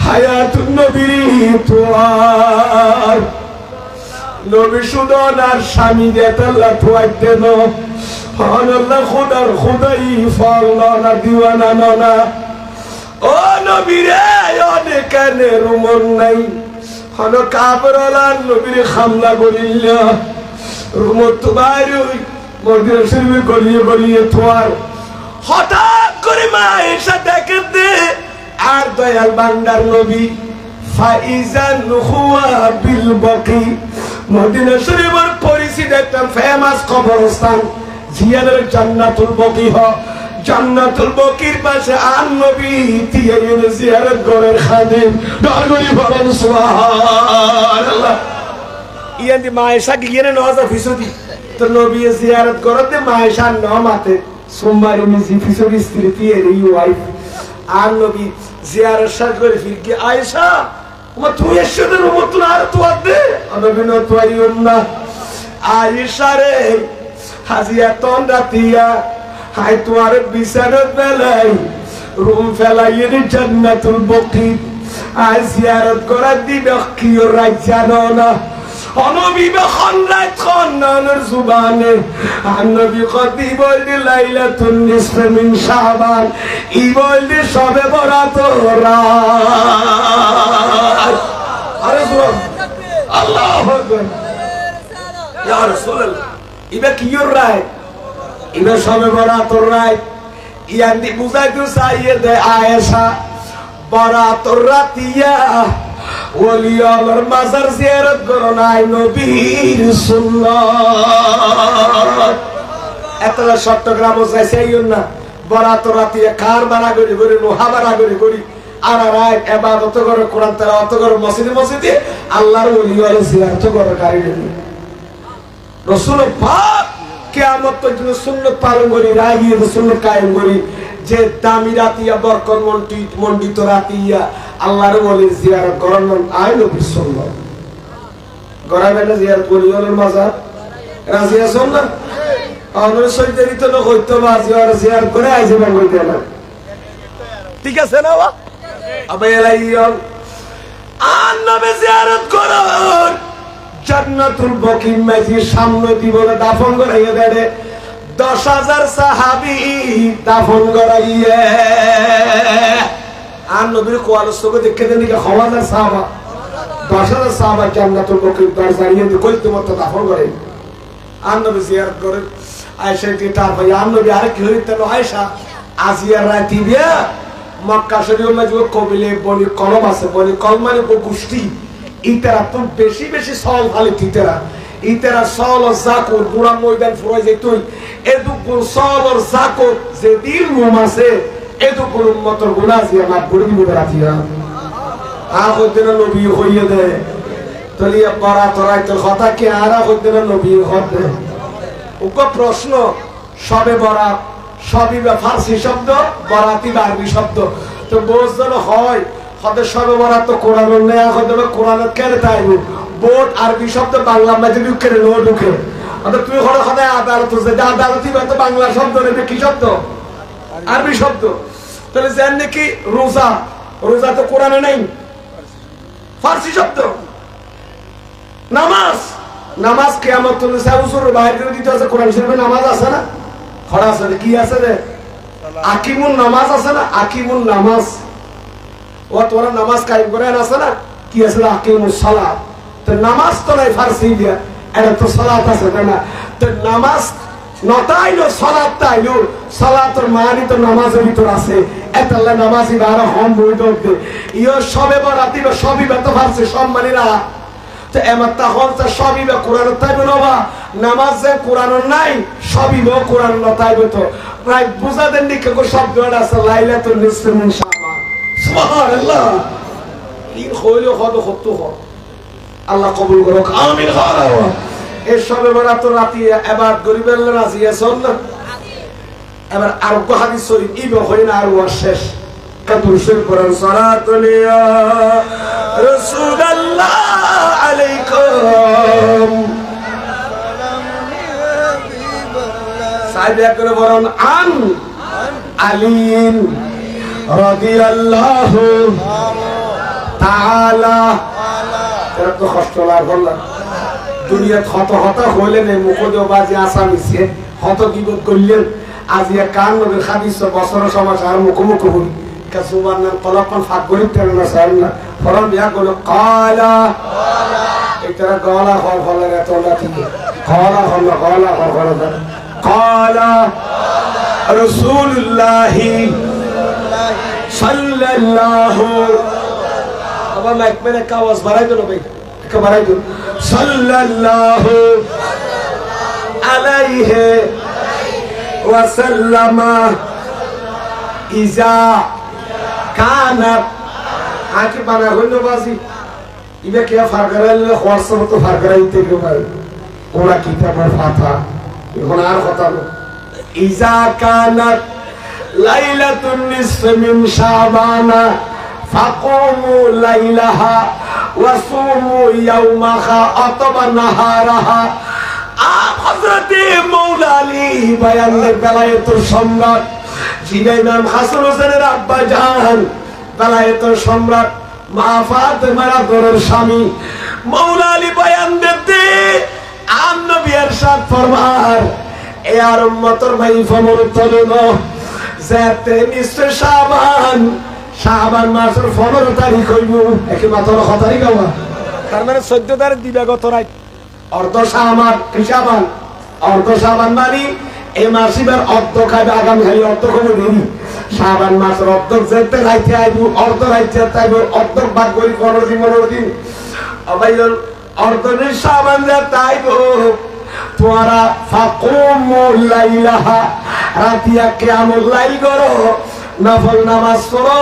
হায়াতুন নবীর তোয়ার নবী সুদন আর স্বামী দেতাল্লাহ তোয়াইতে ন আল্লাহ খোদার খোদাই ফাল্লাহ না দিওয়ানা না ও নবী রে অনেকানে রুমর নাই হন কাবরালা নবীর খামলা করিল্লা রুমর তো বাইরে মদিনা শরীফে গলিয়ে গলিয়ে তোয়ার হঠাৎ করে মা এসা দেখে দে আর দয়াল বান্দার নবী ফাইজান হুয়া বিল বকি মদিনা শরীফের পরিচিত একটা ফেমাস কবরস্থান জিয়ারের জান্নাতুল বকি হ জান্নাতুল বকির পাশে আর নবী দিয়ে জিয়ারত করার খাদেম ডাগরি বলেন সুবহানাল্লাহ ইয়ান্দি মায়েশা গিয়ে নজা ফিসুদি তো নবী জিয়ারত করতে মায়েশা নমাতে সোমবার মিজি ফিসুদি স্ত্রী দিয়ে ওয়াইফ আর নবী জিয়ারত শেষ করে ফির কি আয়েশা ওমা তুই এসেদের উম্মত না আর তো আদে নবী ন তোয়াইম না আয়েশা রে হাজিয়া তন রাতিয়া হাই তোমার বিছানাত বেলাই রুম ফেলাইয়ে জান্নাতুল বকি আজ জিয়ারত করার দিন কি রাজ্জানো না অনবী বেখন রাত খন্নানের জুবানে নবী কতি বলদি লাইলাতুন নিসফ মিন শাবান ই বলদি সবে বরাত রাত আরে আল্লাহু আকবার ইয়া রাসূলুল্লাহ ইবা কিয়র রায় ইবা সবে বরাত রাত ইয়ান্দি বুঝাইতে চাইয়ে দে আয়েশা বরাত রাতিয়া ওলি আল্লাহর মাজার জিয়ারত করো নাই নবীর সুন্নাত এতলা চট্টগ্রাম যাইছে না বরাত রাতিয়া কার বাড়া করে করে নোহা বাড়া করে করি আর রাত ইবাদত করে কোরআন তেলাওয়াত করে মসজিদে আল্লাহর ওলি আল্লাহ জিয়ারত করে কারিনে রাসূল পাক কিয়ামত পর্যন্ত সুন্নাত পালন করি রাগিয়ে সুন্নাত কায়েম করি যে দামি রাতিয়া বরকত মণ্ডিত রাতিয়া আল্লাহর ওলির জিয়ারত করার আয় নবী সুন্নাত গরাবেনা জিয়ারত করি ওর মাজার রাজি আছেন না আমরা সৈয়দের তো না হইতো বা জিয়ারত করে আইছে না কইতে না ঠিক আছে না বাবা আবে এলাইয়ন আর নবী জিয়ারত করুন জান্নাতুল বকি মাঝি সামনে দিবলে দাফন করাইয়া দেড়ে 10,000 সাহাবী দাফন করাইয়া আর নবীর কোয়ালস্তকে দেখে দেন দিকে 1000 সাহাবা 10,000 সাহাবা জান্নাতুল বকির দরজারিয়ে কইতে মত দাফন করাই আর নবী জিয়ারত করে আয়েশা কে তার ভাই আর নবী আর কি হইতে না আয়েশা আজিয়া রাতি দিয়া মক্কা শরীফ মাঝে কবিলে বনি কলম আছে বনি কলম মানে গোষ্ঠী ইতারা তো বেশি বেশি সল খালি তিতারা ইতারা সল ও জাকর পুরা ময়দান ফুরাই যায় তুই এদুকু সল ও জাকর যে দিল রুম আছে এদুকু উম্মতের গুনাহ যে আমার বড়ি বড় রাতিয়া আখদিন নবী হইয়ে দে তলিয়া পড়া তোরাই তো কথা কি আরা হদিন নবী হতে ওকো প্রশ্ন সবে বরাত সবই ফারসি শব্দ বরাতি আরবি শব্দ তো বুঝজন হয় হতে সবে বরাত তো কোরআন নেয়া হতে কোরআনত কেড়ে তাইব বোর্ড আরবি শব্দ বাংলা মাঝে ঢুকে নো ঢুকে অর্থাৎ তুই হরে সদায় আদালত যে আদালতই তো বাংলা শব্দ নেবে কি শব্দ আরবি শব্দ তাহলে জান নাকি রোজা রোজা তো কোরআনে নাই ফারসি শব্দ নামাজ নামাজ কিয়ামত নিসা উসুর বাইরে করে দিতে আছে কোরআন শরীফে নামাজ আছে না খড়া আছে কি আছে রে আকিমুন নামাজ আছে না আকিমুন নামাজ ও তোরা নামাজ কায়েম করে আছে না কি আছে আকিমুস সালাত তো নামাজ তো নাই ফারসি দিয়া এটা তো সালাত আছে না তো নামাজ নতাইলো সালাত তাইলো সালাতের মানে তো নামাজের ভিতর আছে এতাল্লা নামাজি বারা হম বই দতে ইও সবে বরাতি বা সবই তো ফারসি সম্মানী না তো এমাত্তা হলতা সবই বা কোরআন তাইবে না নামাজ যে কোরআন নাই সবই বা কোরআন নতাইবে তো প্রায় বুঝা দেন নি কো শব্দটা আছে লাইলাতুন নিসফ মিন শাবান সুবহানাল্লাহ এই হইলো কত আল্লাহ কবুল করুক আমিন খারাও এই সবে বরাত রাতি ইবাদত করিবেন না রাজি আছেন না এবার আর হাদিস শরীফ ইবো হইনা আর ওয়া শেষ কাতুল শরীফ কোরআন সালাতুল ইয়া রাসূলুল্লাহ আলাইকুম সাহেব করে বলেন আন আলীন রাদিয়াল্লাহু তাআলা এত কষ্ট লাগল না দুনিয়া হত হইলেন মুখদে বাজি আসামিছে হত বিপদ করলেন আজ এক কান নবীর হাদিস বছর সমাজ আর মুখোমুখ হই কাসুবান কলাপন ফাক গরিব তেল না সারনা ফরন বিয়া গলো কালা এটা গলা হল হলের এত না ঠিক গলা হল কালা রাসূলুল্লাহি সাল্লাল্লাহু আবার মাইক মেরে আওয়াজ বাড়াই দিল ভাই, একটু বাড়াই দিল। সাল্লাল্লাহু আলাইহি ওয়া সাল্লামা ইজা কানাত আকি বানা হইল বাসি ইবে কে ফারগারাল হোয়াটসঅ্যাপ তো ফারগারাইতে গেল ওরা কিতাবের ফাতা এখন আর কথা না। ইজা কানাত লাইলাতুন নিসফি মিন শাবানা ফাকুমু লাইলাহা ওয়া সুমু ইয়াওমাহা অথবা নাহারাহা। হযরতে মাওলা আলী বায়ানের বেলায়েতুর সম্রাট যিনি ইমাম হাসান হোসেনের আব্বা জান, বেলায়েতুর সম্রাট মা ফাতেমার আদরের স্বামী মাওলা আলী বয়ান দিতে আন নবী ইরশাদ ফরমান, এ আর উম্মতের ভাই ফমর তলুনো যাতে নিশ্চয় শাবান মাসের 15 তারিখ হইব, একে মাত্র খতারি গাওয়া তার মানে 14 তারিখ দিবা গত রাত অর্ধ শাবান অর্ধ শাবান মানে এই মাসিবার অর্ধ খাইবে আগামী খালি অর্ধ কোনো দেরি শাবান মাসের অর্ধ যেতে রাইতে আইব অর্ধ রাইতে আইব অর্ধ ভাগ করি 15 দিন আবাইল অর্ধ নি শাবান যেতে আইব তোরা ফাকুমুল লাইলাহা রাতিয়া কিয়ামুল লাইল করো, নফল নামাজ পড়ো,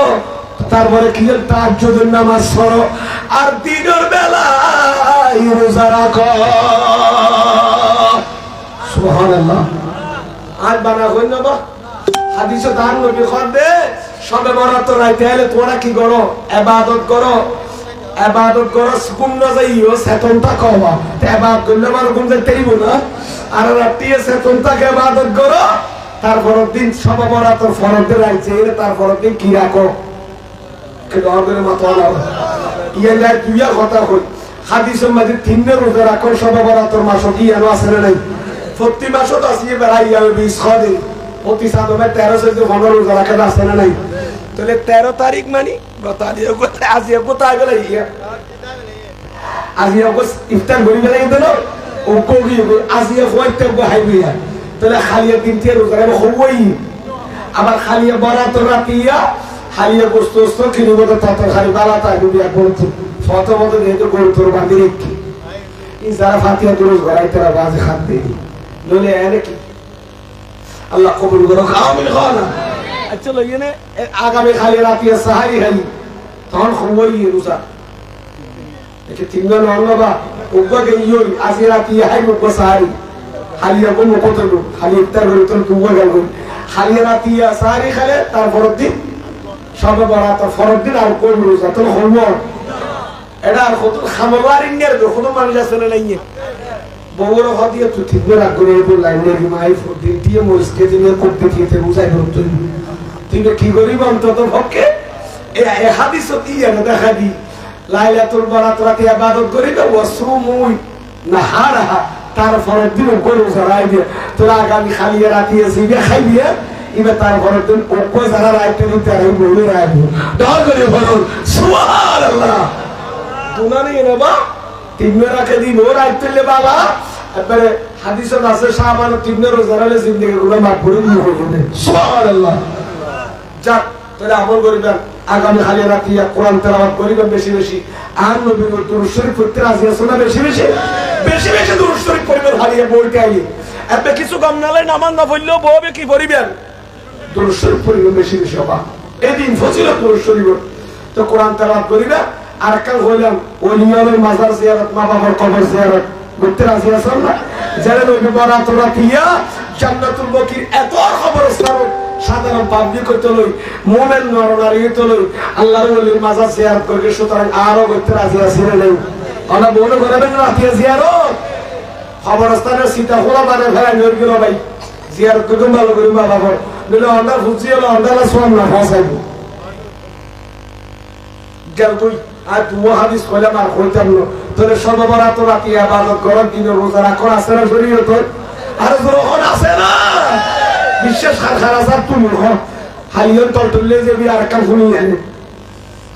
তারপরে কি তাহাজ্জুদের নামাজ পড়ো, আর দিনের বেলা রোজা রাখো। সুবহানাল্লাহ। আর বানা হই না বা হাদিসে দান নবী খদে সবে বরাত রাইতে আইলে তোমরা কি করো? ইবাদত করো, ইবাদত করো গুণ যাইও সেতনটা কওয়া ইবাদত করলে আমার গুণ যাইতেইব না, আর রাতে সেতনটাকে ইবাদত করো, তারপর দিন সবে বরাতর ফরজে রাইছে তারপর দিন কি রাখো কে দরবারে মাতওয়ালা ইয়া যায় দুইয়া কথা কই হাদিসের মধ্যে তিনটা রোজা রাখো সবে বরাতর মাস কি আর আছে না নাই? প্রতি মাসও তো আসিয়ে বেড়াই যাবে 20 দিন, প্রতি সাদমে 13 থেকে 15 রোজা রাখা আছে না নাই? তাহলে 13 তারিখ মানে গতাদিও কোথায় আজিয়া কোথায় গেল ইয়া আজিয়া কো ইফতার করি গেল দিল ও কোগি আজিয়া হইতে বহাইবিয়া তাহলে খালিয়া দিনতে রোজা রাখা হবই, আবার খালিয়া বরাতর রাতিয়া খালিয়া গোস্ত কিনব তো তত খালি বালাতা বিয়া করতে ফতমত যেহেতু গরুতর বাঁধি রেখে যারা ফাতিয়া দুরুজ ঘরাই তারা বাজে খাত দেই নলে এনে কি আল্লাহ কবুল করো আমিন খানা। আচ্ছা লইয়ে নে আগামী খালি রাতিয়া সাহারি খালি তখন হবই রোজা একে তিনজন অন্নবা উগ্গকে ইয়ই আজি রাতিয়া হাই মুগ্গ সাহারি খালিয়া কোন কত খালি ইফতার করে তোর কুয়া গেল খালি রাতিয়া সাহারি খালে তারপর দিন সবে বরাত ফরজ দিন আর কোন রোজা তোর হবো এটা আর কত খামার ইন্ডিয়ার কত মানুষ আছে না নাই বউর হদিয়া তুই ঠিক রাখ করে এই লাইনে মাই ফুটি দিয়ে মরিসকে দিনে করতে দিতে বুঝাই করতে তুই কি করিব অন্তত পক্ষে এই হাদিস কি জানো দেখা দি লাইলাতুল বরাত রাতে ইবাদত করিবে ওয়াসুমুই নাহারাহা তারপর দিন করে জড়াই দিয়ে তোরা আগামী খালি রাতে জিবে খাইবি ইবে তারপর দিন ওকো যারা রাইতে দিতে আর বলে রাখবো দর করে বলুন সুবহানাল্লাহ। দুনানি নেবা তিননে রাখে দিন ও রাইতেলে বাবা একবারে হাদিসে আছে শাবান তিননে রোজা রাখলে জিন্দেগি গুলো মাফ করে দিয়ে হবে সুবহানাল্লাহ। যাক তাহলে আমল করিবেন আগামী খালি রাতিয়া কোরআন তেলাওয়াত করিবেন বেশি বেশি, আর নবীর দুরূদ শরীফ পড়তে রাজি আছেন না? বেশি বেশি দুরূদ শরীফ পড়বেন হারিয়ে বইতে আইয়ে আপনি কিছু কম নালে নামাজ না পড়লেও বউবে কি পড়িবেন দুরূদ শরীফ পড়িবেন বেশি বেশি বাবা এদিন ফজিলত দুরূদ শরীফ তো কোরআন তেলাওয়াত করিবেন। আর কাল হইলাম ওলিয়ার মাজার জিয়ারত মা বাবার কবর জিয়ারত করতে রাজি আছেন না? যারা নবী বরাত রাতিয়া জান্নাতুল বকির এত খবরস্থান সাধারণ পাবলিক হইতে লই মুমিন নরনারী হইতে লই আল্লাহর ওলির মাজার জিয়ারত করে সুতরাং আরো করতে রাজি আছেন না? আমরা বলে করবেন রাতিয়া জিয়ারত খবরস্থানের সীতা খোলা মানে ফেরাই নর গেল ভাই জিয়ারত করতে ভালো করি মা বাবার বলে অন্ডার ফুচি হলো অন্ডালা সোয়াম না ফসাইব গেল তুই আর তুই হাদিস কইলাম আর কইতাম না তোরে সর্ববরাত রাতে ইবাদত করার দিন রোজা রাখো আছে না শরীয়ত আর যখন আছে না বিশ্বাস খার আছে তুমি হাইয়ন তলতলে যে বি আর কাম শুনি জানে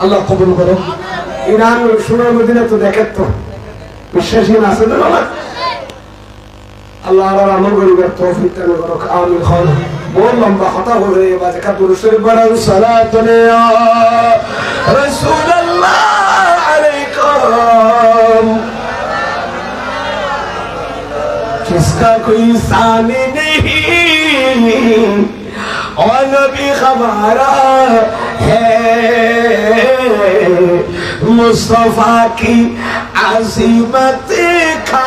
আল্লাহ কবুল করো। ইরান সোনার মদিনা তো দেখে তো বিশ্বাসী আছে না বাবা আল্লাহ আর আমল করিবার তৌফিক দান করো আমিন। বহুত লম্বা কথা বলে বাজে কা দুরূদ শরীফ পড়ার সালাতুন ইয়া রাসূলুল্লাহ আলাইকুম जिसका कोई सानी नहीं और नबी हमारा है मुस्तफा की अजीमत का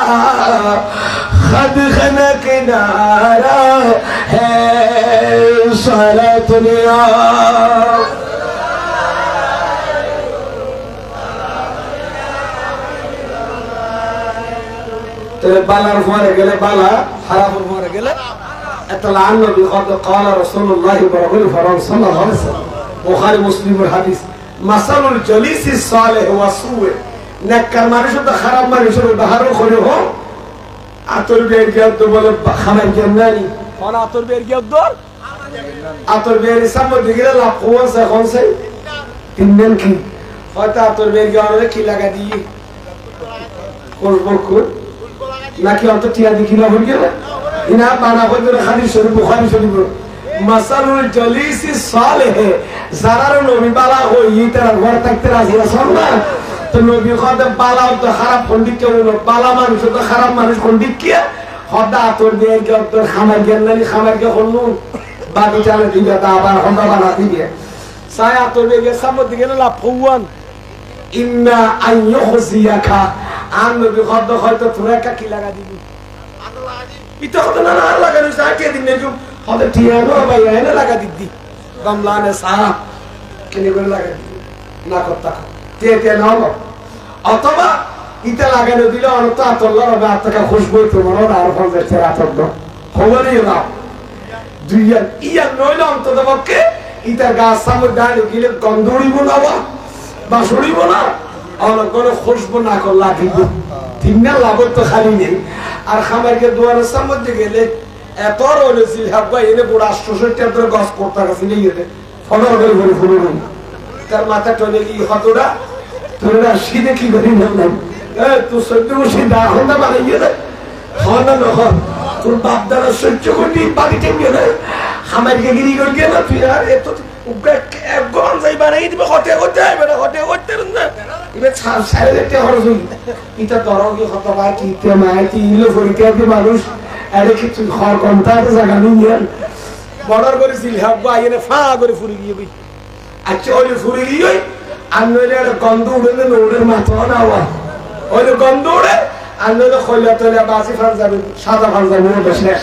खद खना किनारा है सारा दुनिया तेरे बाला रुफारे गले बाला हराम रुफारे गले इतला नबी قال رسول الله برغل فرمان صلى الله عليه وسلم बुखारी मुस्लिम और हदीस मसलुल जलीस सालेह व सुए नेककर মানুষের তো খারাপ মানুষের উদাহরণ করে হো আতর বের গিয়ে তো বলে খাবার জান্নানি কোন আতর বের গিয়ে দর আতর বের সামনে দিকে লাভ কোনসে কোনসে তিনজন কি হয়তো আতর বের গিয়ে কি লাগা দিয়ে করব নাকি অত টিয়া দেখি না হল গেল ইনা বানা বন্ধুর হাদিস শরীফ বুখারী শরীফ মাসালুল জালিসি সালেহ যারার নবী বালা হই তার ঘর থাকতে রাজি আছেন না তো নবী খোদা বালা তো খারাপ পন্ডিত কেউ না বালা মানুষ তো খারাপ মানুষ পন্ডিত কি খোদা তোর দিয়ে কি তোর খামার জ্ঞানী খামার কে হলু বাকি চালে দিবে তা আবার খোদা বানা দিবে সায়া তোর দিয়ে সামনে দিকে না লাফওয়ান ইন্না আইয়ুখজিয়াকা আন নবী খোদা হয়তো তোরা কি লাগা দিবি ইতো কথা না লাগানো সাকে দিন নেজু হতে টিয়ানো ভাই এনে লাগা দিদি গামলানে সারা কিনে করে লাগা না করতা তে নাও অথবা ইতা লাগানো দিলে অনত আতল্লাহ হবে আত্মকা খুশবু তোমার আর ফলদের ছেড়ে আতদ্দ খবরই না দুইয়া ইয়া নইলে অন্তত পক্ষে ইতা গাছ সামনে দাঁড়িয়ে গেলে গন্ধ উড়িব না বা সরিব না অনেক কোনো খুশবু না কর লাগিব তিনটা লাভ তো খালি নেই আর খামারকে দুয়ারের সামনে গেলে এত রয়েছিল হাব্বা এনে বুড়া ৬৭ গাছ করতে গেছে নিয়ে ফলো করে ঘুরে ফুল তার মাথা টনে গিয়ে হতটা তোরা সিধে কি করি না তুই সহ্য করছি না হন্দা বানাইয়ে দেয় হন্দা নখন তোর বাপ দ্বারা সহ্য করবি বাড়িতে গিয়ে দেয় খামারকে গিরি করে গিয়ে না তুই আর এত একগণ যাই বানাই দিবে হতে হতে হবে না হতে হতে না এবার সাড়ে দেখতে খরচ হই এটা দরগে কত ভাই কি তে মাই কি ইলো পরীক্ষা দি মানুষ আরে কি তুই খর কমতাতে জায়গা নিয়ে বর্ডার করেছিল হাব্বা এনে ফা করে ফুরি গিয়ে বই আচ্ছা ওই ফুরি গিয়ে আর নইলে গন্ধ উড়ে নোড়ের মাথা না হওয়া ওই গন্ধ উড়ে আর নইলে খইলা তলে বাসি ফান যাবে সাদা ফান যাবে বেশে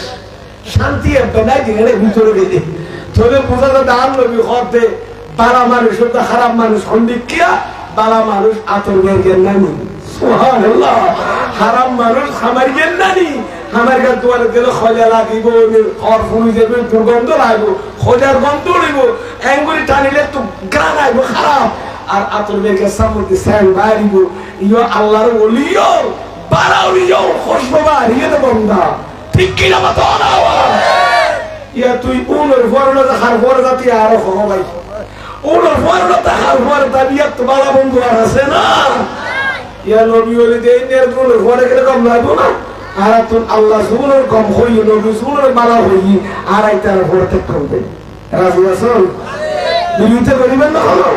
শান্তি হবে না দিনে ভিতরে গেলে তোদের বোঝাতে দাম নবী হতে বালা মানুষ তো খারাপ মানুষ খন্ডিকিয়া বালা মানুষ আতর বের নানি সুবহানাল্লাহ হারাম মানুষ খামার গেন নানি আমার গাছ দুয়ারে গেলে খোঁজা লাগিব ঘর ফুলি যাবে দুর্গন্ধ লাগবো খোঁজার গন্ধ উড়িব এঙ্গুলি টানিলে তো গান আইব খারাপ আর আতর বের সামনে স্যাং বাড়িব ইয়ো আল্লাহর ওলিও বারাউলিও খুশবু বাড়িয়ে দেব বন্ধা ঠিক কিনা মত না ইয়া তুই উনোর ফরনা হার ফরনা তুই আরো ভাই উনোর ফরনা হার ফরনা বিয়া তো বালা বন্ধু আর আছে না ইয়া নবী ওলি দেই নের উনোর ফরে গেলে কম লাগবো না আর তুই আল্লাহ সুবহানাহু কম হই নবী সুবহানাহু বালা হই আর আইতার ফরতে করবে রাজি আছেন বিলুতে করিবেন না হলো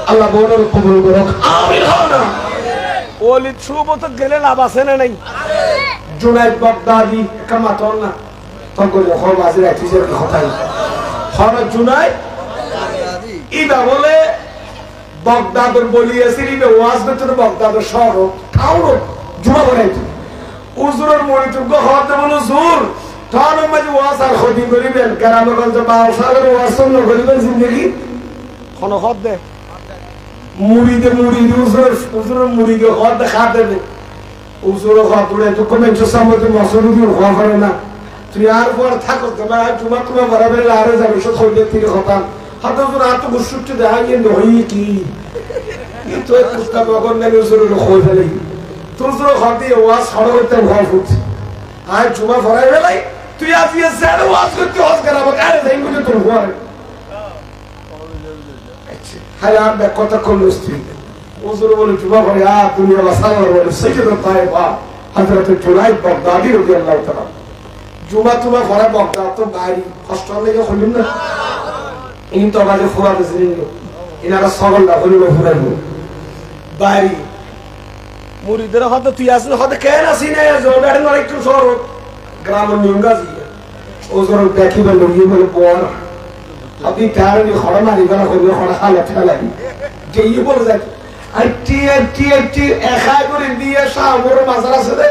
আল্লাহ বড় কবুল করুক আমিন হনা ওলি সুবত গেলে লাভ আছে না নাই জুনাইদ বাগদাদি কামাতন না তখন খবর বাজে রাখিছেন কথাই খবর জুনাইদ ইবা বলে বাগদাদের বলিয়েছিল ইবে ওয়াজ বেতন বাগদাদের শহর টাউন জুমা বানাইতো উজুরের মরিতুগ হতে বলো জুর টাউন মাঝে ওয়াজ আর খদি করিবেন গ্রামগঞ্জ বাউসালের ওয়াজ শুন করিবেন জিন্দেগি কোন হদ দে মুড়িদে উজুরের মুড়িদে হদ খাতে দে উজুরের হদ উড়ে তো কমেন্ট সামনে মসরুদি হওয়া করে না তুই আর পর থাকো তোমার জুমা তোমার বরাবর আরে যাবে সব খোঁজে থেকে কথা হাতে তোর হাত গুসুটতে দেখা গিয়ে নই কি তো পুস্তক বগন না উজুরের খোঁজ ফেলে তোর তোর হাতে ওয়াজ ছড়া করতে ভয় ফুটছে আর জুমা ফরাই বেলাই তুই আজকে স্যার ওয়াজ করতে ওয়াজ করাবো আরে যাই বলে তোর ভয় হ্যাঁ আর কথা করলো স্ত্রী উজুর বলে জুমা ফরে আর দুনিয়া বাসাল বলে সেজদা তাইবা হযরত জুনাইদ বাগদাদি রাদিয়াল্লাহু তাআলা জুমা তুমা ভরা বক্তা তো বাড়ি কষ্ট লেগে হইল না ইন তো বাজে ফুরাতে ছিলেন এনারা সগলটা হইল ফুরাইব বাড়ি মুরিদের হয়তো তুই আসলে হয়তো কেন আসি না জোরদারি নয় একটু সর গ্রামের নিয়মগাজি ও সর দেখিবে লুঙ্গি বলে পর আপনি তার খড়া মারি গলা করবে খড়া খালে ফেলাই যে ইয়ে বলে যাক আর টি একা করে দিয়ে সাগর মাজার আছে রে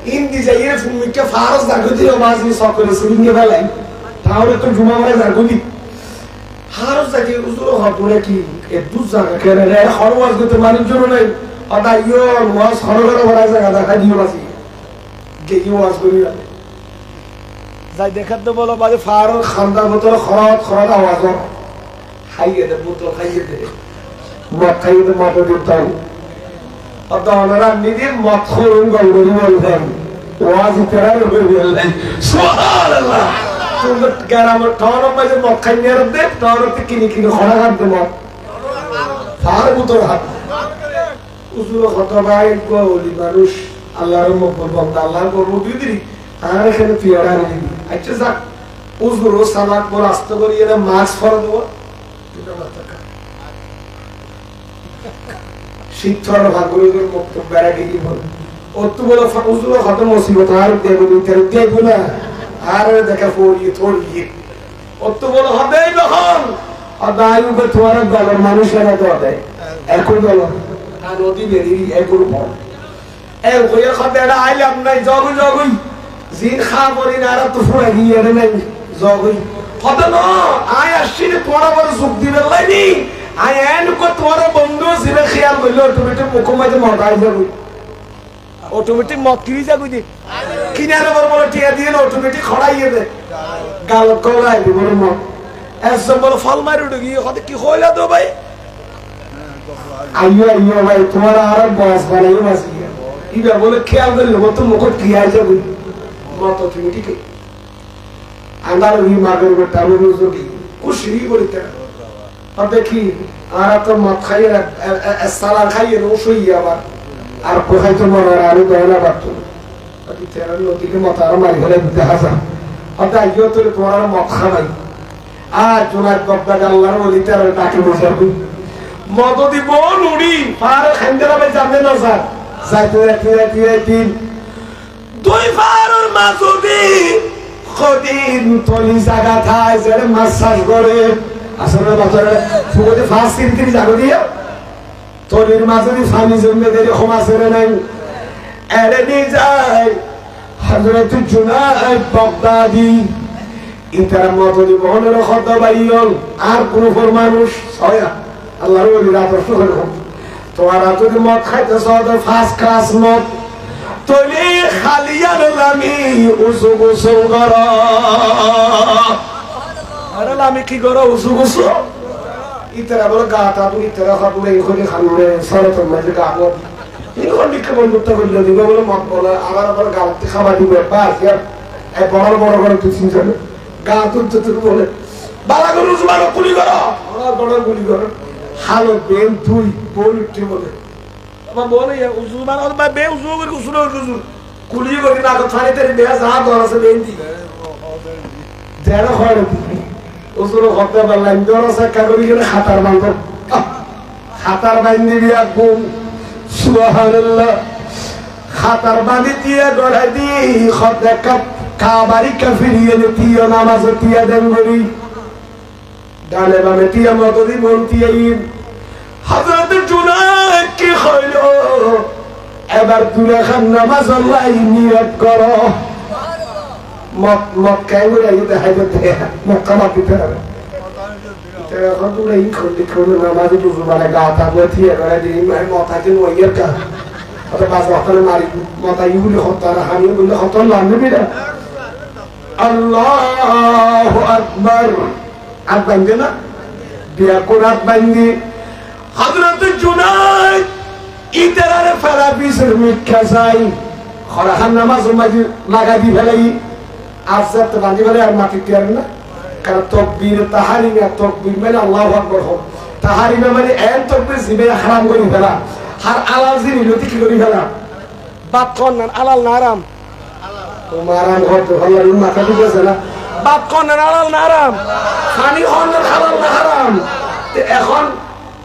ইন্দি যাইয়ে ফুমিকে ফারস দাগতি বাজি সকলে সিঙ্গে ফেলাই তাহলে তো জুমা মারে দাগতি ফারস দাগি উজুর হপরে কি এ দু জায়গা কেন রে খরওয়াজ করতে মানুষ জন্য নাই আদা ইয়ো ওয়াজ খরগরে বড় জায়গা দেখা দিও বাজি গেই ওয়াজ করি যাই দেখাত তো বলো বাজে ফারস খান্দা বোতল খরত আওয়াজ খাইয়ে দে বোতল খাইয়ে দে মদ খাইয়ে দে মদ দিতাম আদা ওনারা নিজে মদ খরুন গলগলি বলতেন ওয়াজ তেরা বললেন সুবহানাল্লাহ তুমি গ্রামের টাউন বাজে মদ খাইয়ে দে টাউনতে কিনি খড়া খাতে মদ ফার বোতল হাত উজুর খতবাই গোলি মানুষ আল্লাহর মকবুল বান্দা আল্লাহর করব দিদি আর এখানে পিয়ারা দিদি আচ্ছা যাক উজুর সালাত পর আস্তে করি এর মাস্ক ফরদ দেব এটা মাথা শিক্ষার ভাগগুলোর বক্তব্য বেড়াকে কি বল অত বড় উজুর খতম মুসিবত আর দেব দেব না আর দেখা পড়িয়ে থড়িয়ে অত বড় হবেই যখন আদায় উপর তোমার দলের মানুষেরা তো দেয় একই দল নদী বেরিয়ে একর পর এক হয়ে খাতে এটা আইলাম নাই জগুই জিন খা করি না আর তো ফুড়ে গিয়ে এনে নাই জগুই কত না আয় আসছি তোমার বড় সুখ দিবে লাইনি আয় এন কো তোমার বন্ধু জিবে খেয়াল করলো অটোমেটিক মুখমাইতে মদাই যাবে অটোমেটিক মত কিরি যাবে দি কিনারে বড় টিয়া দিয়ে অটোমেটিক খড়াইয়ে দে গাল কলাই দিব মত এসব বড় ফল মারি উঠে গিয়ে কত কি হইলা তো ভাই আইয়ো ভাই তোমার আর বস বানাইও মাসি ইবা বলে খেয়াল করলে মত মুখত কি আই যাবে মত তুমি ঠিক আন্দার ওই মাগের বেটা আমি বুঝি খুশি বলিতে আর দেখি আর তো মত খাইয়ে সালা খাইয়ে রসই আবার আর কোথায় তো মনে আরো দেয়না বাড়তো আপনি তেরো নদীকে মত আরো মারি হলে দিতে হাসা হয়তো আইয়ো তোর তোমার মত খাবাই আর জোনার গব্দা আল্লাহর ওলিতে আর ডাকে বসাবি মদ দিব নুড়ি পার খান্দারা ভাই যাবে না স্যার যাইতে দিন দুই পারের মাঝদি কদিন তলি জায়গা থাই যে মাসাজ করে আসলে বাজারে ফুগতে ফাঁস কিনতে যাবে দিয়ে তলির মাঝদি ফানি জমে দেরি ক্ষমা ছেড়ে নাই এড়ে নিয়ে যায় হযরত জুনায়েদ বাগদাদি ইতার মতদি বহনের খদ্দ বাইল আর কোন মানুষ ছয়া আল্লাহর ওলিরা আদর্শ হল তোমরা যদি মদ খাইতেছ ফার্স্ট ক্লাস মদ তলি খালিয়ার লামি উসু গুসু কর আরে লামি কি করো উসু গুসু ইতারা বলে গাটা তুই ইতারা খাবো এইখানে খাবে সরতর মাঝে গাবো এইখান দিকে বন্ধুত্ব করলে দিবে বলে মদ বলে আবার গালতে খাবার দিবে বাস এই বড় করে তুই চিন্তা গা তুলতে বলে বালা করে উসমান গুলি করো বড় গুলি করো হালো বেন তুই বলতে বলে আমার বলে উসমান আর বে উসু করে উসু কুলি করে না খালি তেরে বেয়া যা দর আছে বেন দি দেড় হয় উসুর হতে বললাম দর আছে কাগরি করে খাতার বাঁধ খাতার বাইন্দি দিয়া গুম সুবহানাল্লাহ খাতার বাঁধি দিয়ে গড়াই দি খদে কাপ কাবারি কাফিরিয়ে নিয়ে নামাজ তিয়া দেন গরি ডালে বামে তিয়া মদদি বলতিয়াইন হযরত জুনায়েদ কি হইল এবার দুলে খান নামাজ আল্লাহ নিয়ত করো মক্কায় গিয়ে দেখাইতে মক্কা মাটিতে হবে এখন তুলে এই খন্ডি নামাজ বুঝু মানে গাতা বথিয়ে করে দিই মানে মতাকে নইয়ের কা অত বাস ওখানে মারি মতা ইগুলি হতার হানি বলে হতন লাগবে না আল্লাহু আকবার আর বান্দে না বিয়া কোরাত বান্দি হযরত জুনায়েদ ইতারে ফেলা বিসের মিঠা চাই খরাহান নামাজ মাঝে লাগা দি ফেলাই আজাত বান্দি ফেলে আর মাটি তিয়ার না কারণ তকবীর তাহারিমে তকবীর মানে আল্লাহু আকবার হোক তাহারিমে মানে এন তকবীর জিবে হারাম করি ফেলা আর আলাল জিনি লতি কি করি ফেলা বাত কোন না আলাল না হারাম আরাম করতে ভালো মাথা ঠিক আছে না বাপ কনের হালাল না হারাম পানি কনের হালাল না হারাম এখন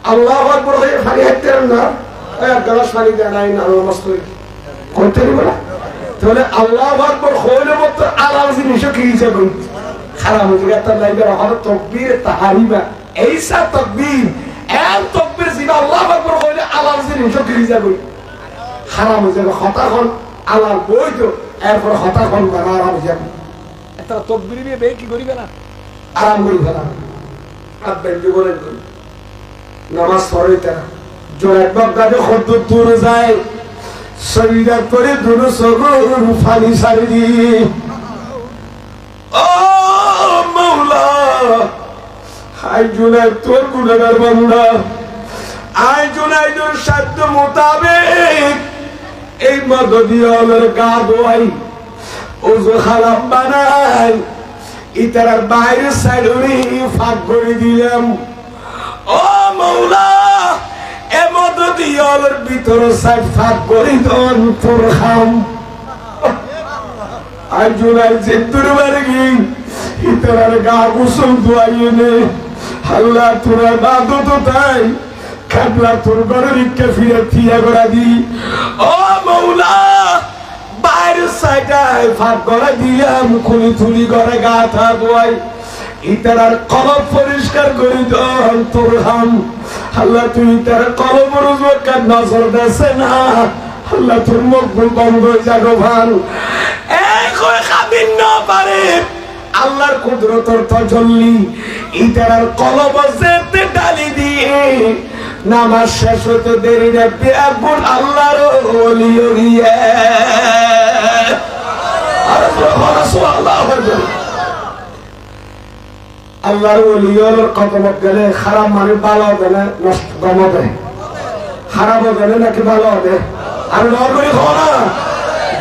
আল্লাহ আকবার হয়ে পানি হাঁটতে না এক গ্লাস পানি দেয় নাই না নষ্ট করতে পারি না তাহলে আল্লাহ আকবার হইলে মতো আলাল জিনিসও কি হিসাবে খারাপ হয়ে গেছে তার লাইবে হলো তাকবীর তাহরিমা এইসা তাকবীর এম তাকবীর জিবা আল্লাহ আকবার হইলে আলাল জিনিসও কি হিসাবে খারাপ হয়ে যাবে হতাখন আলাল বই তো এরপর হতাখন বানা আরাম যাবে একটা তাকবীর দিয়ে বে কি করিবে না আরাম করি ফেলা আব্বেন জীবনের নামাজ পড়িতে জোরে বাগদাদে কত দূর যায় শরীরে করে দূর সগর ফানি সারি ও মাওলা হাই জুনাই তোর গুনাহগার বান্দা আই জুনাইদের শব্দ মোতাবেক এই মদদিয়ালের গা ধোয়াই ওযু খারাপ বানাই ইতার বাইরে সাইডুরি ফাঁক করে দিলাম ও মাওলা এ মদদিয়ালের ভিতরে সাইড ফাঁক করে দন তোর খাম আই জুনাই যে দরবারে গই ইতার গা গোসল ধোয়াইয়ে নে আল্লাহ তোরা বাদো তো তাই কাবলা তোর ঘরের ইকে ফিরে থিয়া করা দি ও মাওলা বাইরে সাইডায় ফাঁক করে দিলাম খুলি থুলি করে গা থা ধোয়াই ইতার কলব পরিষ্কার করে দন তোর হাম আল্লাহ তুই তার কলব রুজুকে নজর দেছে না আল্লাহ তোর মকবুল বন্ধ জাগো ভান এই কই খাবিন না পারে আল্লাহর কুদরতর তাজাল্লি ইতার কলব যেতে ডালি দিয়ে নামাজ শেষ হতে দেরি না বেআবুল আল্লাহর ওলি হইয়া আর সুবহানাল্লাহ আল্লাহর ওলি হল কদম গেলে খারাপ মানে ভালো হবে না নষ্ট গম হবে খারাপ হবে নাকি ভালো হবে আর নরবরি হওয়া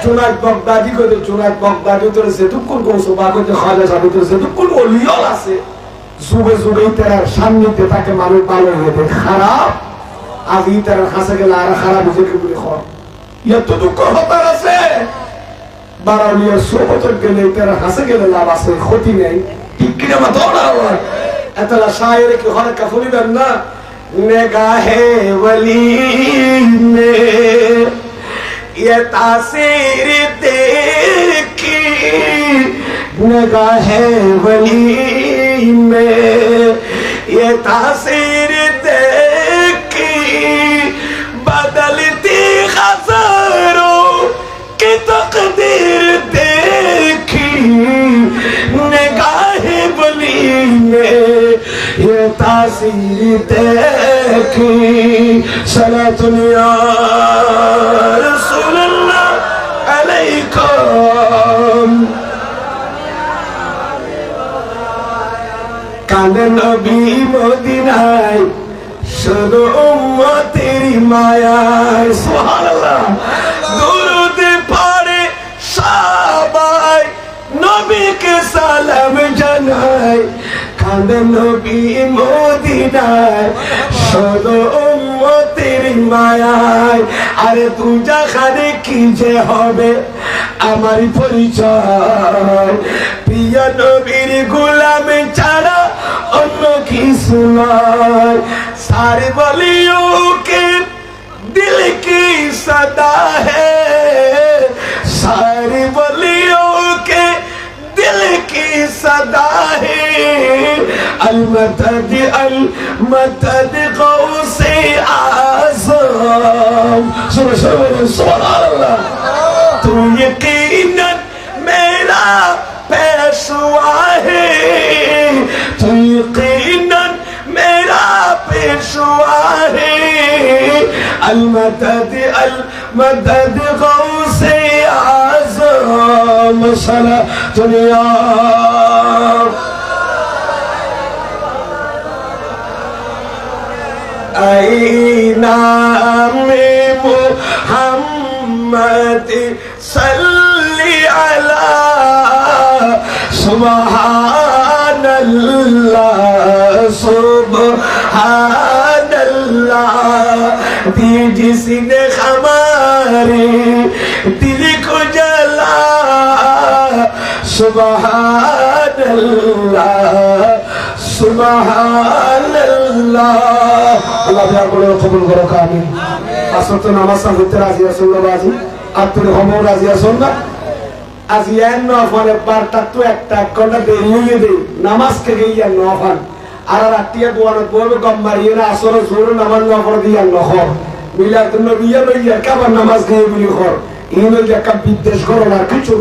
জুনাইদ বাগদাদি কইতে জুনাইদ বাগদাদি তোর যেটুকুন কৌশো বা কইতে খাজা সাহেব তোর যেটুকুন ওলিয়ল আছে যুগে যুগে তার সান্নিধ্যে তাকে মানুষ ভালো হয়ে খারাপ আজ তার কাছে গেলে আর খারাপ নিজেকে বলে খর এত দুঃখ হতার আছে বারাউলিয়ার সোবতর গেলে তার কাছে গেলে লাভ আছে ক্ষতি নেই ঠিক কিনা মা দৌড়া হয় এতলা শায়ের কি হরে কাফুলি দেন না নেগাহে ওলি নে ये तासीर देखी निगाहे वली में ये तासीर देखी बदलती खज़ारों की तकदीर देखी निगाहे वली में ये तासीर देखी सलातुनिया কানে নবী মদিনায় শুধু উম্মতের মায়ায় সুবহানাল্লাহ দুরূদ পড়ে সবাই নবীকে সালাম জানায় কানে নবী মদিনায় শুধু উম্মতের মায়ায় আরে তুই যাখানে কি যে হবে আমার পরিচয় প্রিয় নবীর গোলাম ছাড়া অন্য কিছু নয় সারে বলিও কে দিল কি সদা হে সারে বলিও কে दिल की सदा है المدد गौसे आज़म सुभान अल्लाह तू यकीनन मेरा पेशवा है तू यकीनन मेरा पेशवा है المدد गौसे आज़म सला दुनिया नामे मुहम्मद सल्ली अला सुब्हानल्लाह सुब्हानल्लाह दी जिसने हमारे दिल को जला সুবহানাল্লাহ সুবহানাল্লাহ। আল্লাহ দয়া করে কবুল করো, আমিন। আসলে নামাজ পড়তে রাজি আছেন না বাজি? আপনি হমো রাজি আছেন না? আজি এন নফানে বারটা তো একটা এক ঘন্টা দেরি হয়ে দেই নামাজ থেকে ইয়া নফান আর রাত্রিয়া দোয়ানত বলবে কম মারিয়ে না আসরে জোর নামাজ নফর দিয়া নহর মিলাদ নবী ইয়া লইয়া কাবার নামাজ গিয়ে বলি ঘর ইনো যে একটা বিদ্বেষ করো না কিছু